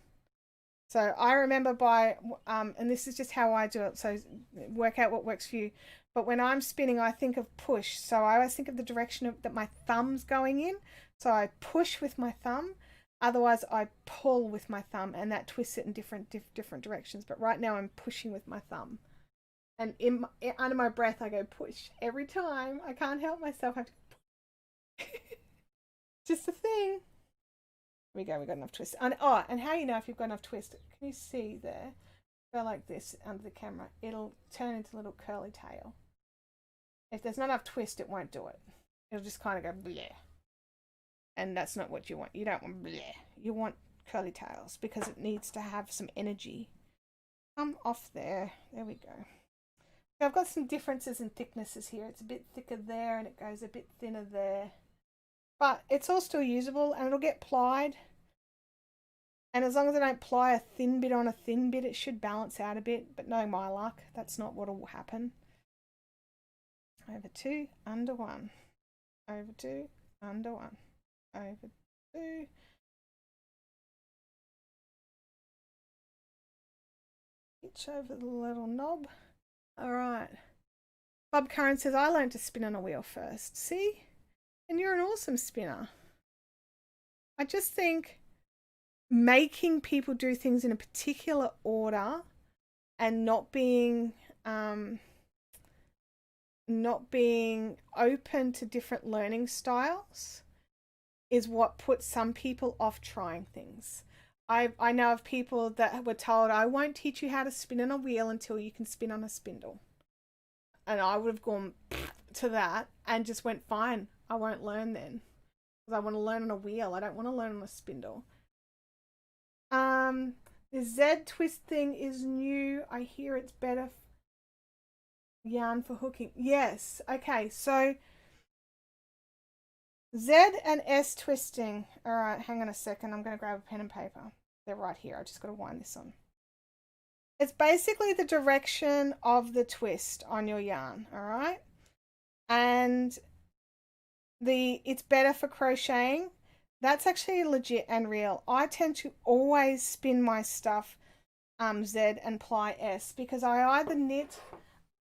So I remember by, and this is just how I do it, so work out what works for you. But when I'm spinning, I think of push. So I always think of the direction that my thumb's going in. So I push with my thumb. Otherwise, I pull with my thumb, and that twists it in different directions. But right now, I'm pushing with my thumb. And under my breath, I go push every time. I can't help myself. I have to push. Just a thing. There we go. We got enough twist. And how you know if you've got enough twist? Can you see there? Go like this under the camera. It'll turn into a little curly tail. If there's not enough twist, it won't do it. It'll just kind of go bleh. And that's not what you want. You don't want bleh. You want curly tails because it needs to have some energy. Come off there. There we go. So I've got some differences in thicknesses here. It's a bit thicker there and it goes a bit thinner there. But it's all still usable and it'll get plied. And as long as I don't ply a thin bit on a thin bit, it should balance out a bit. But no, my luck, that's not what will happen. Over 2, under 1. Over 2, under 1. Over 2. Hitch over the little knob. Alright. Bob Curran says, I learned to spin on a wheel first. See? And you're an awesome spinner. I just think making people do things in a particular order and not being open to different learning styles is what puts some people off trying things. I know of people that were told, I won't teach you how to spin on a wheel until you can spin on a spindle. And I would have gone to that and just went, fine, I won't learn then. Because I want to learn on a wheel. I don't want to learn on a spindle. The Z twist thing is new. I hear it's better yarn for hooking. Yes. Okay. So Z and S twisting. All right. Hang on a second. I'm going to grab a pen and paper. They're right here. I just got to wind this on. It's basically the direction of the twist on your yarn. All right. And it's better for crocheting. That's actually legit and real. I tend to always spin my stuff Z and ply S because I either knit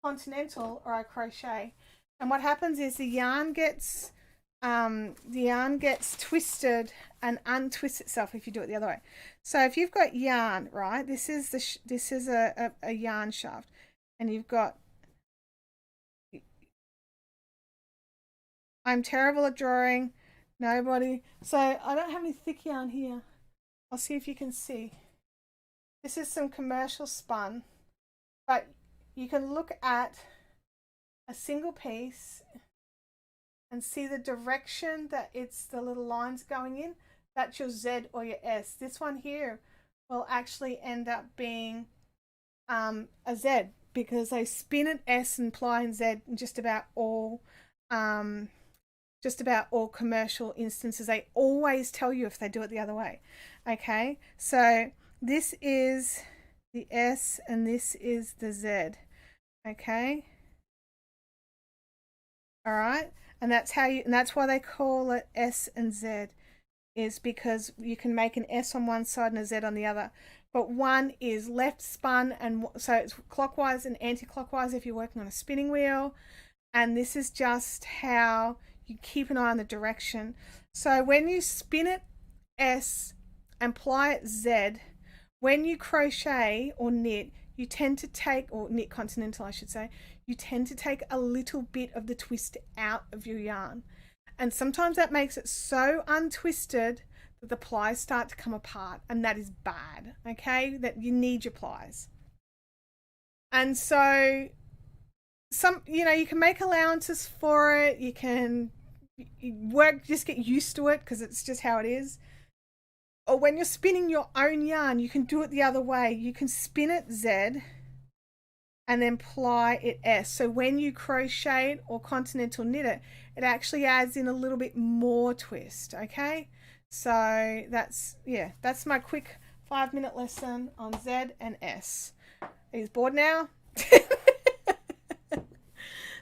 continental or I crochet. And what happens is the yarn gets twisted and untwists itself if you do it the other way. So if you've got yarn, right, this is a yarn shaft, and you've got, I'm terrible at drawing, nobody, so I don't have any thick yarn here. I'll see if you can see. This is some commercial spun, but you can look at a single piece and see the direction that it's the little lines going in. That's your Z or your S. This one here will actually end up being a Z because they spin an S and ply and Z in just about all commercial instances. They always tell you if they do it the other way. Okay, so this is the S and this is the Z. Okay, all right, and that's why they call it S and Z, is because you can make an S on one side and a Z on the other. But one is left spun, and so it's clockwise and anti-clockwise if you're working on a spinning wheel. And this is just how you keep an eye on the direction. So when you spin it S and ply it Z, when you crochet or knit, you tend to take, or knit continental I should say, you tend to take a little bit of the twist out of your yarn. And sometimes that makes it so untwisted that the plies start to come apart, and that is bad, okay? That you need your plies. And so you can make allowances for it. You can just get used to it because it's just how it is. Or when you're spinning your own yarn, you can do it the other way. You can spin it Z and then ply it S. So when you crochet it or continental knit it, it actually adds in a little bit more twist, okay? So that's my quick 5-minute lesson on Z and S. Are you bored now?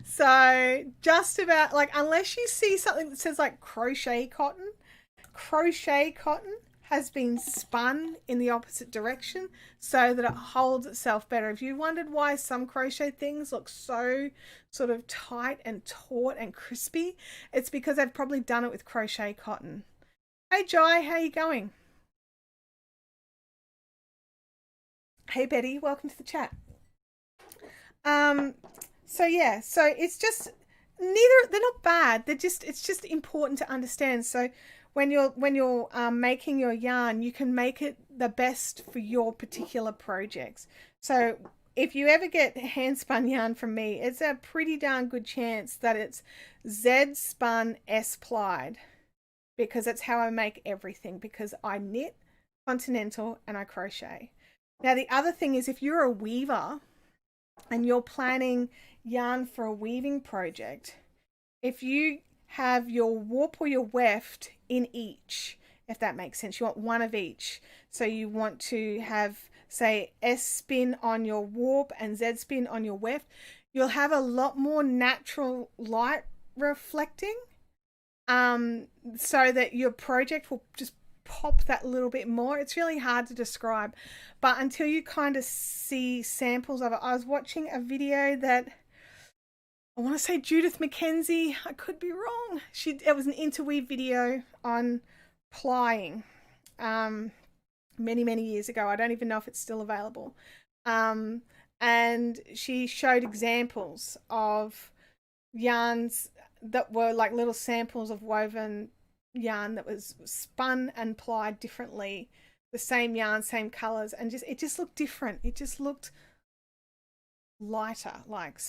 So just about, like, unless you see something that says like crochet cotton has been spun in the opposite direction so that it holds itself better. If you wondered why some crochet things look so sort of tight and taut and crispy, it's because they've probably done it with crochet cotton. Hey Jai, how you going? Hey Betty, welcome to the chat. So it's just they're not bad. It's just important to understand. So when you're making your yarn, you can make it the best for your particular projects. So if you ever get hand spun yarn from me, it's a pretty darn good chance that it's Z spun S plied, because that's how I make everything, because I knit, continental, and I crochet. Now the other thing is, if you're a weaver and you're planning yarn for a weaving project, if you have your warp or your weft in each, if that makes sense, you want one of each. So you want to have, say, S spin on your warp and Z spin on your weft, you'll have a lot more natural light reflecting, so that your project will just pop that little bit more. It's really hard to describe, but until you kind of see samples of it. I was watching a video that, I want to say Judith McKenzie, I could be wrong, it was an interweave video on plying many years ago. I don't even know if it's still available, and she showed examples of yarns that were like little samples of woven yarn that was spun and plied differently, the same yarn, same colors, and it just looked different. It just looked lighter, like,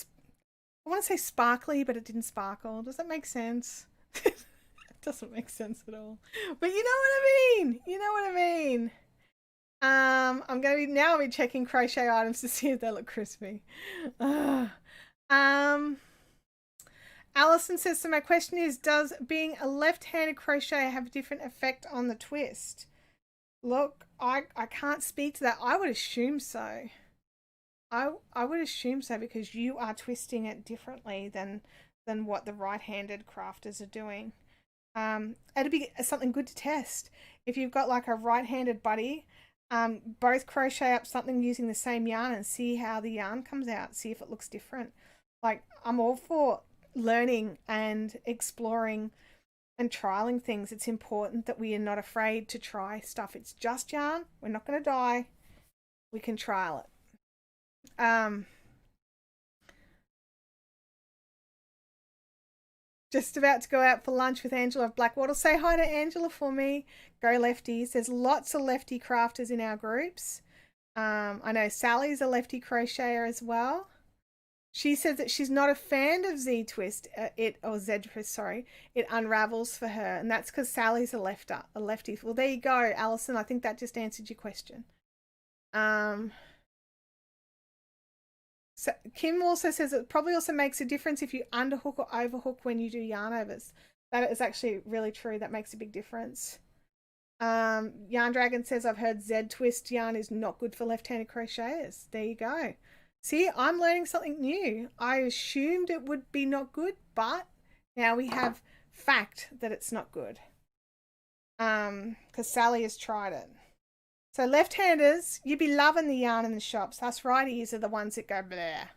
I want to say sparkly, but it didn't sparkle. Does that make sense? It doesn't make sense at all, but you know what I mean. I'll be checking crochet items to see if they look crispy. Alison says, so my question is, does being a left-handed crochet have a different effect on the twist? Look, I can't speak to that. I would assume so. I would assume so, because you are twisting it differently than what the right-handed crafters are doing. It'd be something good to test. If you've got like a right-handed buddy, both crochet up something using the same yarn and see how the yarn comes out. See if it looks different. Like, I'm all for learning and exploring and trialing things. It's important that we are not afraid to try stuff. It's just yarn. We're not going to die. We can trial it. Just about to go out for lunch with Angela of Blackwater. Say hi to Angela for me. Go lefties. There's lots of lefty crafters in our groups. I know Sally's a lefty crocheter as well. She says that she's not a fan of Z twist, Z twist, sorry. It unravels for her, and that's because Sally's a lefty. Well, there you go, Alison. I think that just answered your question. So Kim also says it probably also makes a difference if you underhook or overhook when you do yarn overs. That is actually really true. That makes a big difference. Yarn Dragon says I've heard Z twist yarn is not good for left-handed crocheters. There you go. See, I'm learning something new. I assumed it would be not good, but now we have fact that it's not good. Because Sally has tried it. So left-handers, you'd be loving the yarn in the shops. Us righties are the ones that go bleh.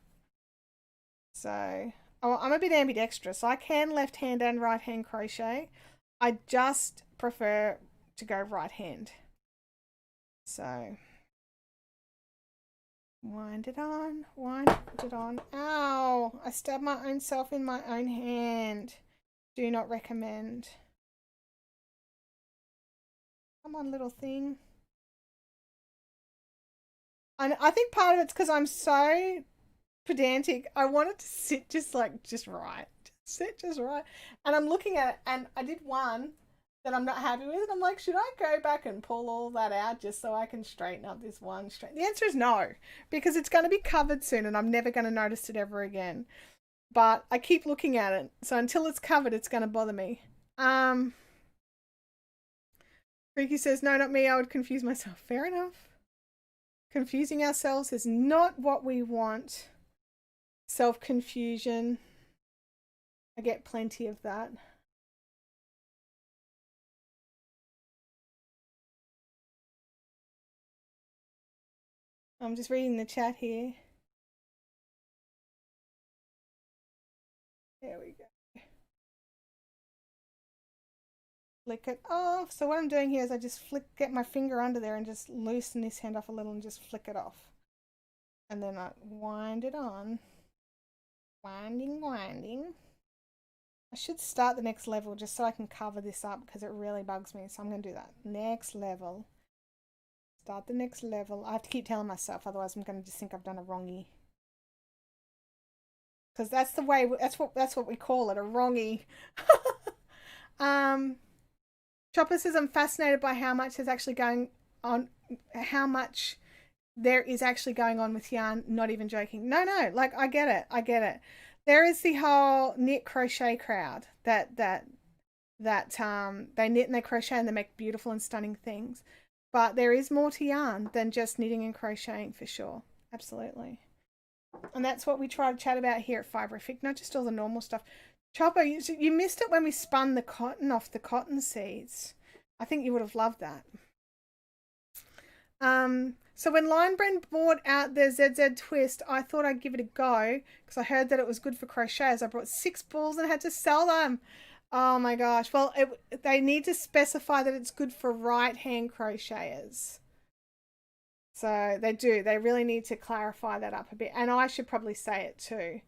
So, I'm a bit ambidextrous. So I can left-hand and right-hand crochet. I just prefer to go right-hand. So, wind it on, wind it on. Ow! I stabbed my own self in my own hand. Do not recommend. Come on, little thing. And I think part of it's because I'm so pedantic. I want it to sit just right. Sit just right. And I'm looking at it, and I did one that I'm not happy with. And I'm like, should I go back and pull all that out just so I can straighten up this one? The answer is no, because it's going to be covered soon and I'm never going to notice it ever again. But I keep looking at it. So until it's covered, it's going to bother me. Freaky says, no, not me. I would confuse myself. Fair enough. Confusing ourselves is not what we want. Self-confusion. I get plenty of that. I'm just reading the chat here. There we go. Flick it off. So what I'm doing here is I just get my finger under there and just loosen this hand off a little and just flick it off. And then I wind it on. Winding. I should start the next level just so I can cover this up because it really bugs me. So I'm going to do that. Next level. Start the next level. I have to keep telling myself, otherwise I'm going to just think I've done a wrongie. Because that's the way, that's what we call it, a wrongie. Chopper says, I'm fascinated by how much is actually going on, how much there is actually going on with yarn. Not even joking. No, like I get it. There is the whole knit crochet crowd that they knit and they crochet and they make beautiful and stunning things. But there is more to yarn than just knitting and crocheting, for sure. Absolutely. And that's what we try to chat about here at Fiberific, not just all the normal stuff. Chopper, you missed it when we spun the cotton off the cotton seeds. I think you would have loved that. So when Linebrand brought out their ZZ twist, I thought I'd give it a go because I heard that it was good for crocheters. I brought 6 balls and had to sell them. Oh my gosh. Well, they need to specify that it's good for right-hand crocheters. So they do. They really need to clarify that up a bit. And I should probably say it too.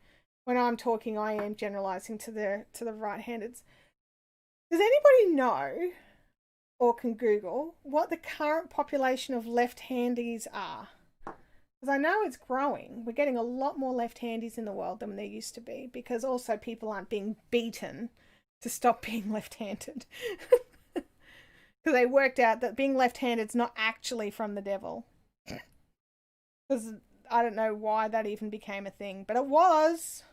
When I'm talking, I am generalizing to the right-handed. Does anybody know or can Google what the current population of left-handies are? Because I know it's growing. We're getting a lot more left-handies in the world than there used to be, because also people aren't being beaten to stop being left-handed. Because they worked out that being left-handed is not actually from the devil. Because I don't know why that even became a thing, but it was.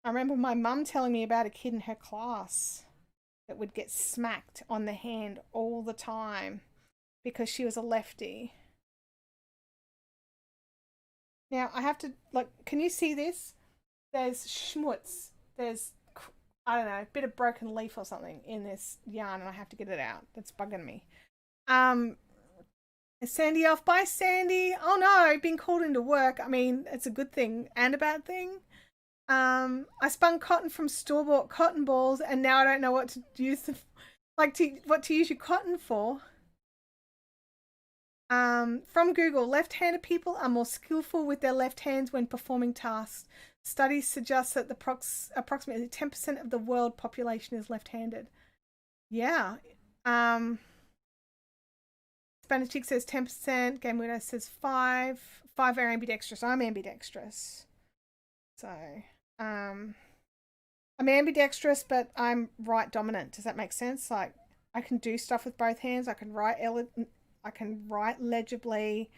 I remember my mum telling me about a kid in her class that would get smacked on the hand all the time because she was a lefty. Now I have to, like, can you see this? There's schmutz. There's, I don't know, a bit of broken leaf or something in this yarn and I have to get it out. That's bugging me. Is Sandy off? Bye, Sandy. Oh no, I've been called into work. I mean, it's a good thing and a bad thing. I spun cotton from store-bought cotton balls and now I don't know what to use them, what to use your cotton for. From Google, left-handed people are more skillful with their left hands when performing tasks. Studies suggest that approximately 10% of the world population is left-handed. Yeah. Spanish Chick says 10%. Game Widow says 5. 5 are ambidextrous. I'm ambidextrous. So, I'm ambidextrous, but I'm right dominant. Does that make sense? Like, I can do stuff with both hands. I can write legibly.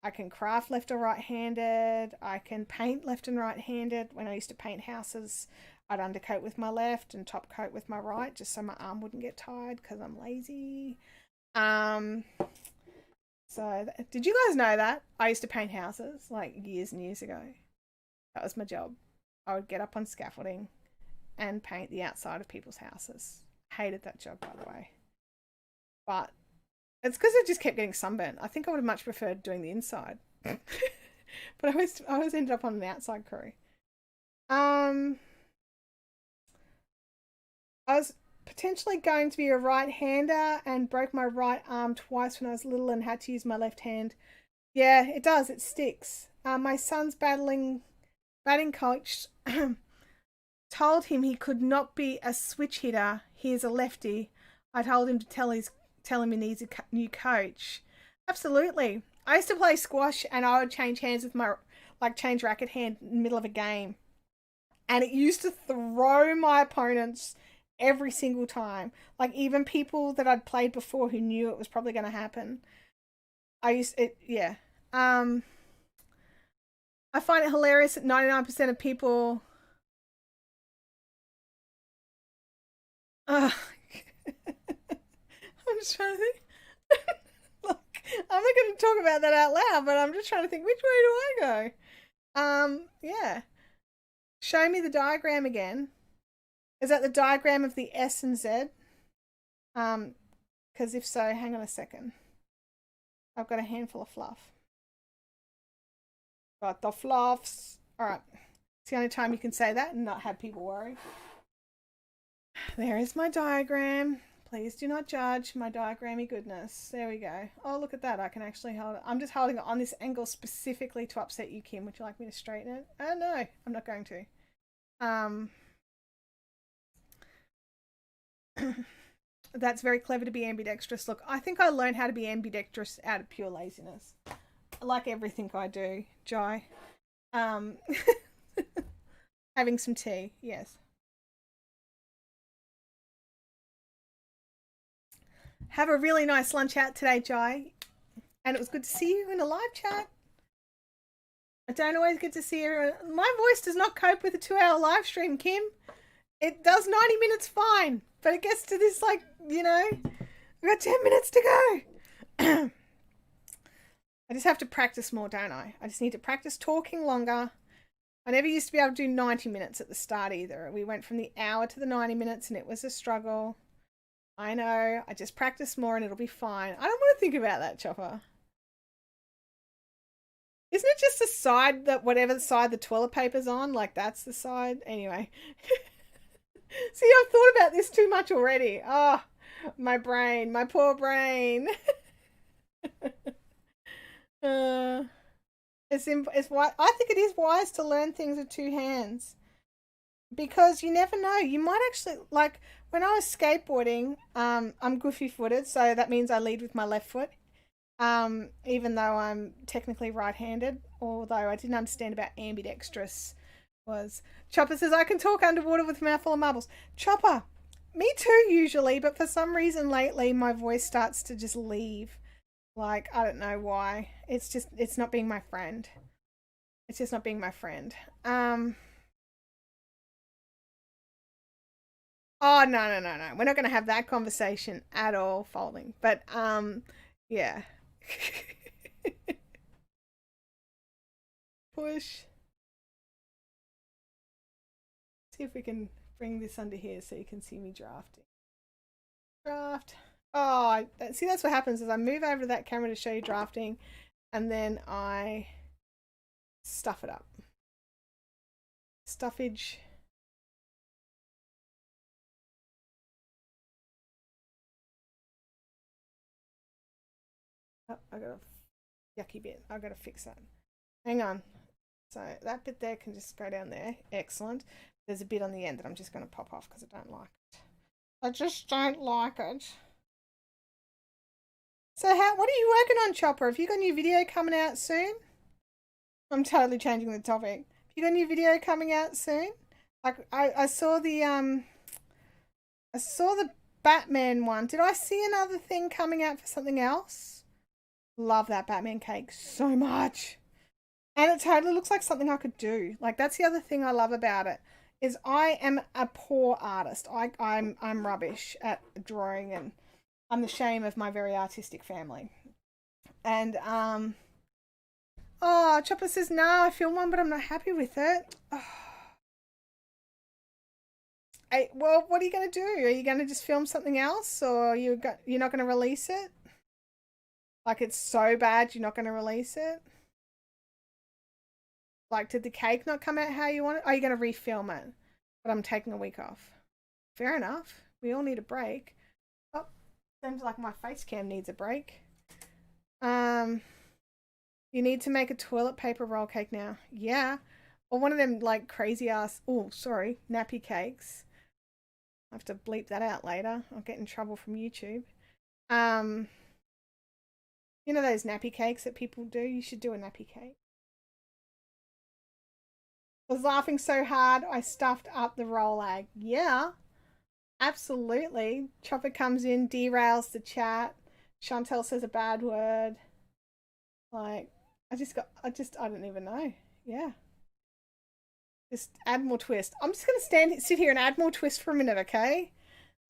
I can craft left or right-handed. I can paint left and right-handed. When I used to paint houses, I'd undercoat with my left and top coat with my right, just so my arm wouldn't get tired because I'm lazy. So did you guys know that? I used to paint houses like years and years ago. That was my job. I would get up on scaffolding and paint the outside of people's houses. Hated that job, by the way. But it's because I just kept getting sunburnt. I think I would have much preferred doing the inside. But I always ended up on an outside crew. I was potentially going to be a right-hander and broke my right arm twice when I was little and had to use my left hand. Yeah, it does. It sticks. My son's batting coach told him he could not be a switch hitter. He is a lefty. I told him to tell him he needs a new coach. Absolutely. I used to play squash and I would change hands with my, change racket hand in the middle of a game. And it used to throw my opponents every single time. Like, even people that I'd played before who knew it was probably going to happen. Yeah. I find it hilarious that 99% of people... I'm just trying to think. Look, I'm not going to talk about that out loud, but I'm just trying to think, which way do I go? Yeah. Show me the diagram again. Is that the diagram of the S and Z? Because if so, hang on a second. I've got a handful of fluff. Got the fluffs. All right. It's the only time you can say that and not have people worry. There is my diagram. Please do not judge my diagrammy goodness. There we go. Oh, look at that. I can actually hold it. I'm just holding it on this angle specifically to upset you, Kim. Would you like me to straighten it? Oh, no. I'm not going to. That's very clever to be ambidextrous. Look, I think I learned how to be ambidextrous out of pure laziness. Like everything I do, Jai. Having some tea, yes. Have a really nice lunch out today, Jai. And it was good to see you in a live chat. I don't always get to see everyone. My voice does not cope with a 2-hour live stream, Kim. It does 90 minutes fine. But it gets to this, we've got 10 minutes to go. I just have to practice more, don't I? I just need to practice talking longer. I never used to be able to do 90 minutes at the start either. We went from the hour to the 90 minutes and it was a struggle. I know. I just practice more and it'll be fine. I don't want to think about that, Chopper. Isn't it just the side that whatever side the toilet paper's on? That's the side? Anyway. See, I've thought about this too much already. Oh, my brain, my poor brain. I think it is wise to learn things with two hands because you never know. You might actually, when I was skateboarding, I'm goofy-footed, so that means I lead with my left foot, even though I'm technically right-handed, although I didn't understand about ambidextrous. Chopper says, I can talk underwater with a mouthful of marbles. Chopper, me too usually, but for some reason lately my voice starts to just leave. I don't know why. It's not being my friend. It's just not being my friend. Oh, no. We're not going to have that conversation at all, folding. But, yeah. Push. See if we can bring this under here so you can see me drafting. Draft. Oh, see, that's what happens is I move over to that camera to show you drafting, and then I stuff it up. Stuffage. Oh, I got a yucky bit. I got to fix that. Hang on. So that bit there can just go down there. Excellent. There's a bit on the end that I'm just going to pop off because I don't like it. I just don't like it. So what are you working on, Chopper? Have you got a new video coming out soon? I'm totally changing the topic. Have you got a new video coming out soon? Like I saw the Batman one. Did I see another thing coming out for something else? Love that Batman cake so much. And it totally looks like something I could do. Like, that's the other thing I love about it, is I am a poor artist. I'm rubbish at drawing, and I'm the shame of my very artistic family. And oh, Chopper says, no, I filmed one, but I'm not happy with it. Oh. Well, what are you going to do? Are you going to just film something else, or you're not going to release it? Like, it's so bad you're not going to release it? Like, did the cake not come out how you want it? Are you going to refilm it? But I'm taking a week off. Fair enough. We all need a break. Oh, seems like my face cam needs a break. You need to make a toilet paper roll cake now. Yeah. Or one of them, like, crazy ass, nappy cakes. I have to bleep that out later. I'll get in trouble from YouTube. You know those nappy cakes that people do? You should do a nappy cake. I was laughing so hard I stuffed up the roll egg. Yeah, absolutely. Chopper comes in, derails the chat. Chantel says a bad word. Like, I don't even know. Yeah. Just add more twist. I'm just going to sit here and add more twist for a minute, okay?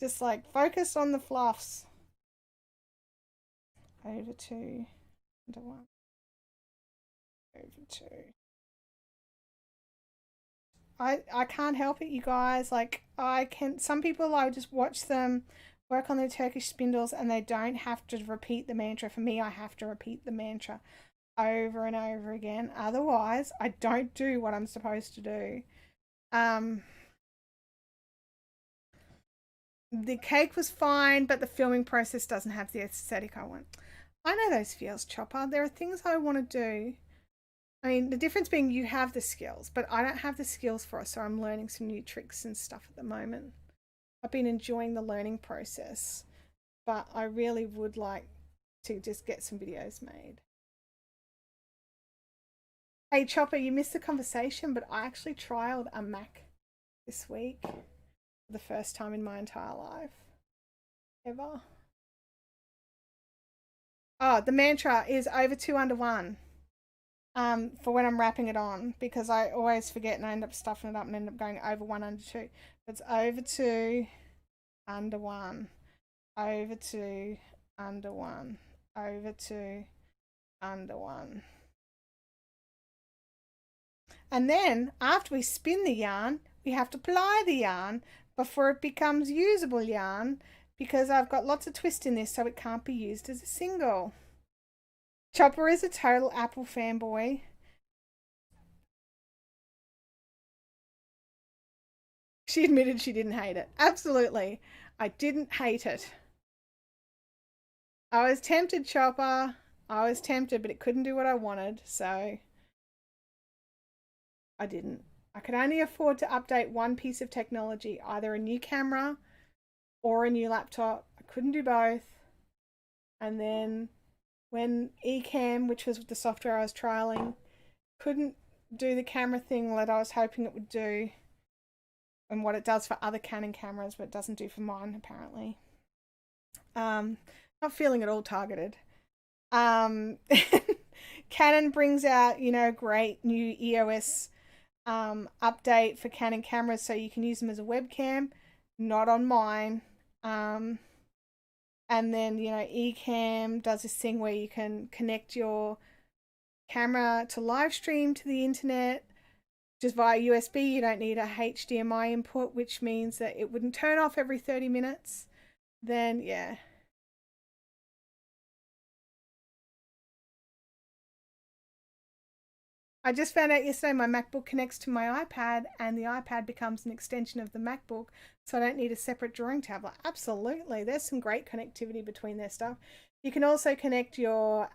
Just like focus on the fluffs. Over 2, under 1. Over 2. I can't help it, you guys. Like, some people, I just watch them work on their Turkish spindles and they don't have to repeat the mantra. For me, I have to repeat the mantra over and over again. Otherwise, I don't do what I'm supposed to do. The cake was fine, but the filming process doesn't have the aesthetic I want. I know those feels, Chopper. There are things I want to do. I mean, the difference being you have the skills, but I don't have the skills for it, so I'm learning some new tricks and stuff at the moment. I've been enjoying the learning process, but I really would like to just get some videos made. Hey, Chopper, you missed the conversation, but I actually trialed a Mac this week for the first time in my entire life. Ever. Oh, the mantra is over 2 under 1. For when I'm wrapping it on, because I always forget and I end up stuffing it up and end up going over 1 under 2. It's over 2 under 1, over 2 under 1, over 2 under 1. And then after we spin the yarn, we have to ply the yarn before it becomes usable yarn, because I've got lots of twist in this, so it can't be used as a single. Chopper is a total Apple fanboy. She admitted she didn't hate it. Absolutely. I didn't hate it. I was tempted, Chopper. I was tempted, but it couldn't do what I wanted, so I didn't. I could only afford to update one piece of technology, either a new camera or a new laptop. I couldn't do both. And then when Ecamm, which was the software I was trialing, couldn't do the camera thing that I was hoping it would do, and what it does for other Canon cameras, but it doesn't do for mine, apparently. Not feeling at all targeted. Canon brings out, great new EOS update for Canon cameras, so you can use them as a webcam. Not on mine. And then, Ecamm does this thing where you can connect your camera to live stream to the internet, just via USB. You don't need a HDMI input, which means that it wouldn't turn off every 30 minutes. Then, yeah. I just found out yesterday my MacBook connects to my iPad and the iPad becomes an extension of the MacBook, so I don't need a separate drawing tablet. Absolutely. There's some great connectivity between their stuff. You can also connect your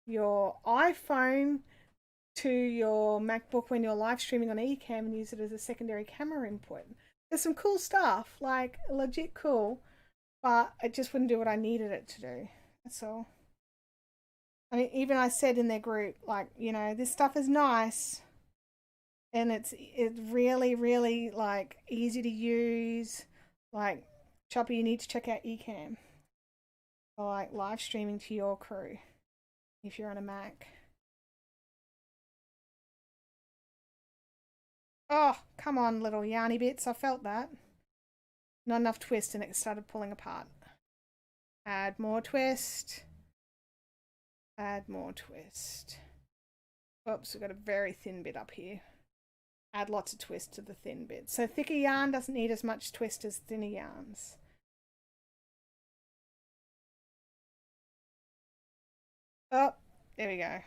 iPhone to your MacBook when you're live streaming on Ecamm and use it as a secondary camera input. There's some cool stuff, like legit cool, but it just wouldn't do what I needed it to do. That's all. I mean, even I said in their group, like, you know, this stuff is nice and it's really, really like easy to use. Like, Chopper, you need to check out Ecamm for like live streaming to your crew if you're on a Mac. Oh, come on, little yarny bits. I felt that. Not enough twist and it started pulling apart. Add more twist. Add more twist. Oops, we've got a very thin bit up here. Add lots of twist to the thin bit. So thicker yarn doesn't need as much twist as thinner yarns. Oh, there we go.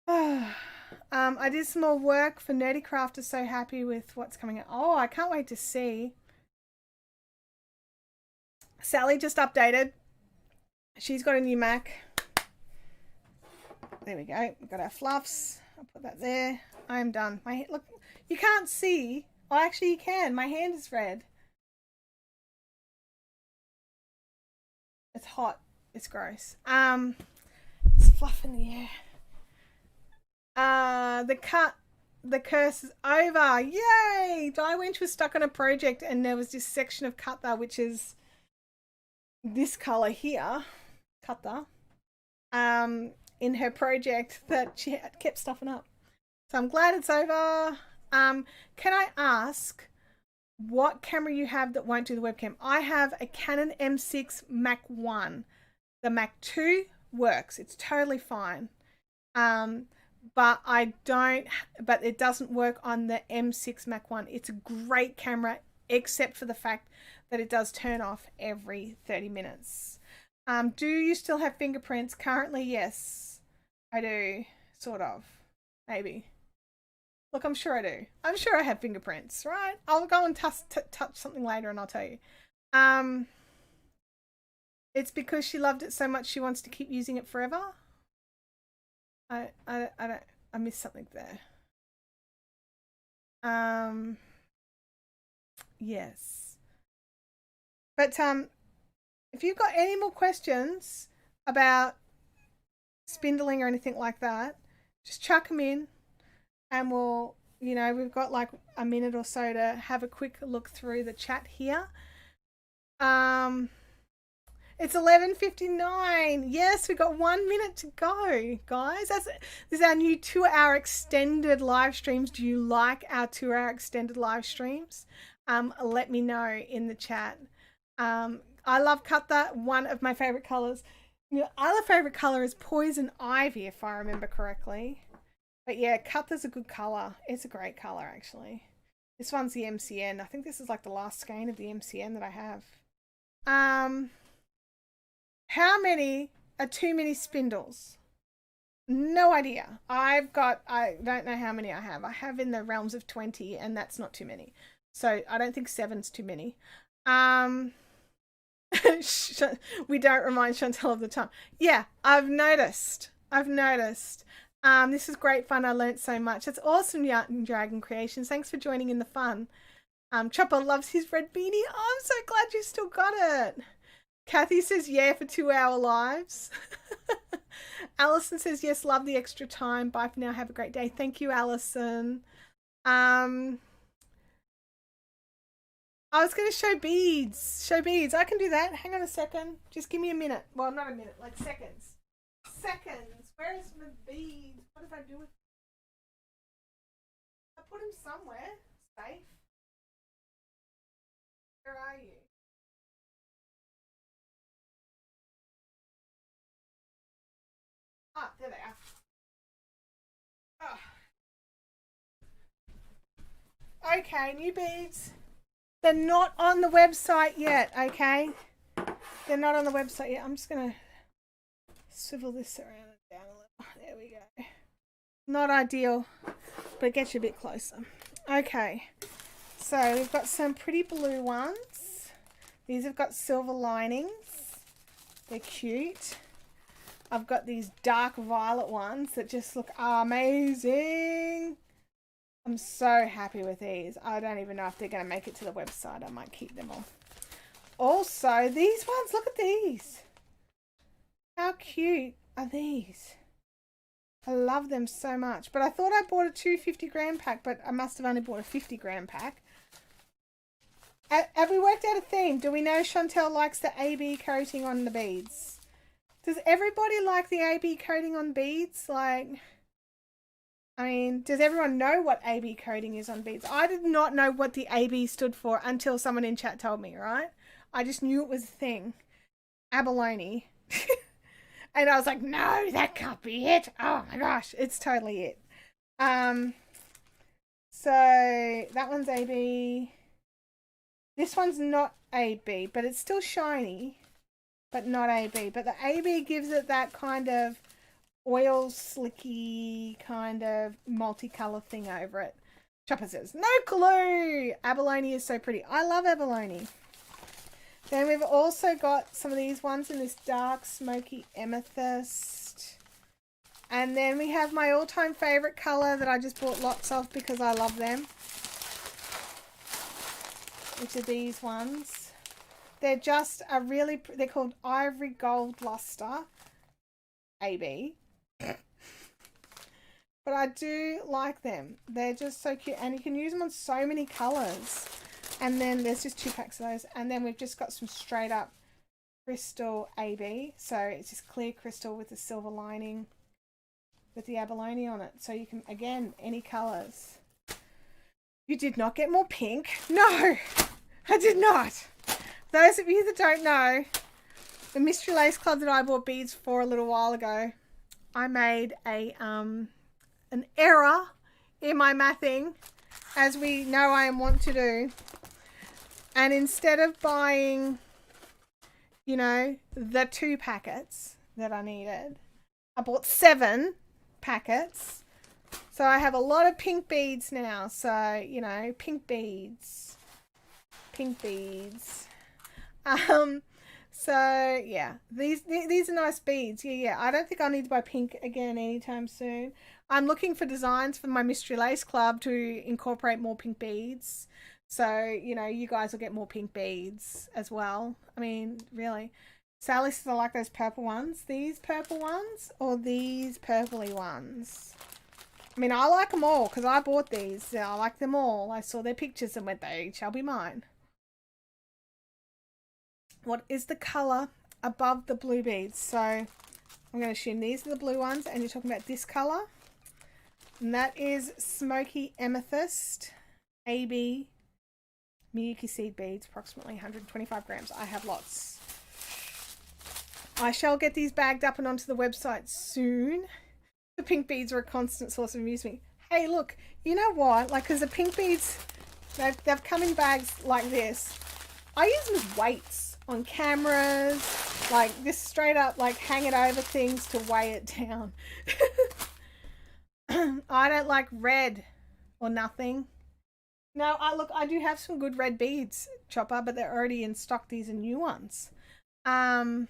I did some more work for Nerdy Craft. Is so happy with what's coming out. Oh, I can't wait to see. Sally just updated. She's got a new Mac. There we go. We've got our fluffs. I'll put that there. I'm done. My look, you can't see. Oh, actually you can. My hand is red. It's hot. It's gross. It's fluff in the air. The curse is over. Yay! Wench was stuck on a project and there was this section of Cutha, which is this color here, Cutha, in her project that she kept stuffing up. So I'm glad it's over. Can I ask what camera you have that won't do the webcam? I have a Canon M6 Mark 1. The Mark 2 works. It's totally fine. But it doesn't work on the M6 Mark 1. It's a great camera, except for the fact that it does turn off every 30 minutes. Do you still have fingerprints? Currently, yes, I do. Sort of. Maybe. Look, I'm sure I do. I'm sure I have fingerprints, right? I'll go and touch something later and I'll tell you. It's because she loved it so much she wants to keep using it forever. I missed something there. Yes. But if you've got any more questions about spindling or anything like that, just chuck them in and we'll, you know, we've got like a minute or so to have a quick look through the chat here. It's 11:59. Yes, we've got 1 minute to go, guys. This is our new 2-hour extended live streams. Do you like our 2-hour extended live streams? Let me know in the chat. I love Cutha, one of my favorite colors. Your other favorite color is Poison Ivy, if I remember correctly. But yeah, Cutha's a good color. It's a great color, actually. This one's the MCN. I think this is like the last skein of the MCN that I have. How many are too many spindles? No idea. I don't know how many I have. I have in the realms of 20 and that's not too many. So I don't think 7's too many. We don't remind Chantel of the time. Yeah, I've noticed. This is great fun. I learnt so much. It's awesome, Young Dragon Creations. Thanks for joining in the fun. Chopper loves his red beanie. Oh, I'm so glad you still got it. Kathy says, yeah, for 2-hour lives. Alison says, yes, love the extra time. Bye for now. Have a great day. Thank you, Alison. I was going to show beads. I can do that. Hang on a second. Just give me a minute. Well, not a minute, like seconds. Where is my beads? What did I do with them? I put them somewhere. Safe. Where are you? Ah, there they are. Oh, Okay, new beads. They're not on the website yet, okay? They're not on the website yet. I'm just going to swivel this around and down a little. There we go. Not ideal, but it gets you a bit closer. Okay, so we've got some pretty blue ones. These have got silver linings. They're cute. I've got these dark violet ones that just look amazing. I'm so happy with these. I don't even know if they're going to make it to the website. I might keep them all. Also, these ones, look at these. How cute are these? I love them so much. But I thought I bought a 250 gram pack, but I must have only bought a 50 gram pack. Have we worked out a theme? Do we know Chantel likes the AB coating on the beads? Does everybody like the AB coating on beads? Like, I mean, does everyone know what AB coating is on beads? I did not know what the AB stood for until someone in chat told me, right? I just knew it was a thing. Abalone. And I was like, no, that can't be it. Oh my gosh, it's totally it. So that one's AB. This one's not AB, but it's still shiny, but not AB. But the AB gives it that kind of oil slicky kind of multicolour thing over it. Chopper says, no clue. Abalone is so pretty. I love abalone. Then we've also got some of these ones in this dark smoky amethyst. And then we have my all-time favourite colour that I just bought lots of because I love them. Which are these ones. They're just a really, they're called Ivory Gold Luster. AB. But I do like them. They're just so cute. And you can use them on so many colours. And then there's just 2 packs of those. And then we've just got some straight up crystal AB. So it's just clear crystal with the silver lining with the abalone on it. So you can, again, any colours. You did not get more pink. No, I did not. Those of you that don't know, the Mystery Lace Club that I bought beads for a little while ago, I made a an error in my mathing, as we know I am wont to do. And instead of buying, you know, the 2 packets that I needed, I bought 7 packets. So I have a lot of pink beads now. So, you know, pink beads. Pink beads. So yeah, these are nice beads. Yeah. I don't think I'll need to buy pink again anytime soon. I'm looking for designs for my Mystery Lace Club to incorporate more pink beads. So, you know, you guys will get more pink beads as well. I mean, really. Sally says I like those purple ones. These purple ones or these purpley ones? I mean, I like them all because I bought these. I like them all. I saw their pictures and went, they shall be mine. What is the colour above the blue beads? So I'm going to assume these are the blue ones and you're talking about this colour. And that is Smoky Amethyst AB Miyuki seed beads, approximately 125 grams. I have lots. I shall get these bagged up and onto the website soon. The pink beads are a constant source of amusement. Hey, look, you know what? Like, because the pink beads, they've come in bags like this. I use them as weights on cameras, like this straight up, like hang it over things to weigh it down. I don't like red or nothing. No, I do have some good red beads, Chopper, but they're already in stock. These are new ones. The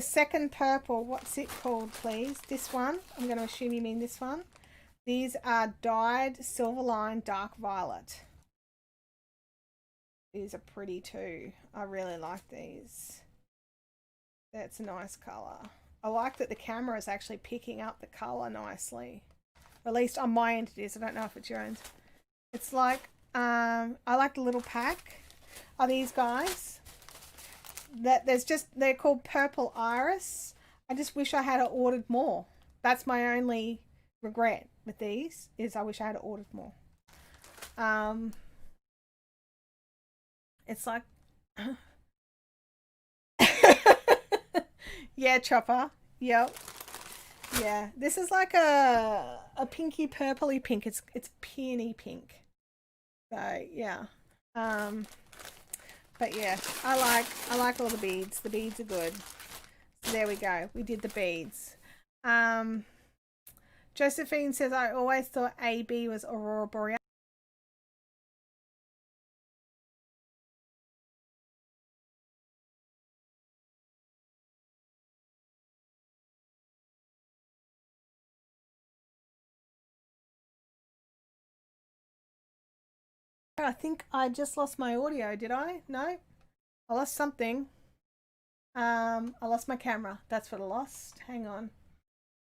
second purple, what's it called, please? This one. I'm going to assume you mean this one. These are dyed silver line dark violet. These are pretty too. I really like these. That's a nice colour. I like that the camera is actually picking up the colour nicely. Or at least on my end it is. I don't know if it's your end. It's like, I like the little pack. Are these guys? They're called Purple Iris. I just wish I had ordered more. That's my only regret with these, is I wish I had ordered more. It's like yeah, Chopper. Yep. Yeah. This is like a pinky purpley pink. It's peony pink. So yeah. But yeah, I like all the beads. The beads are good. So there we go. We did the beads. Josephine says, I always thought AB was Aurora Borealis. I think I just lost my audio, did I? No? I lost something. I lost my camera. That's what I lost. Hang on.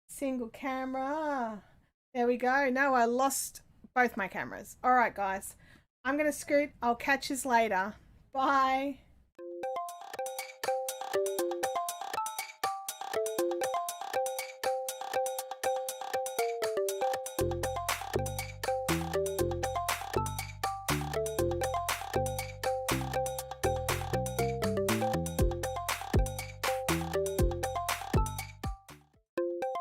Single camera. There we go. No, I lost both my cameras. All right, guys. I'm going to scoot. I'll catch you later. Bye.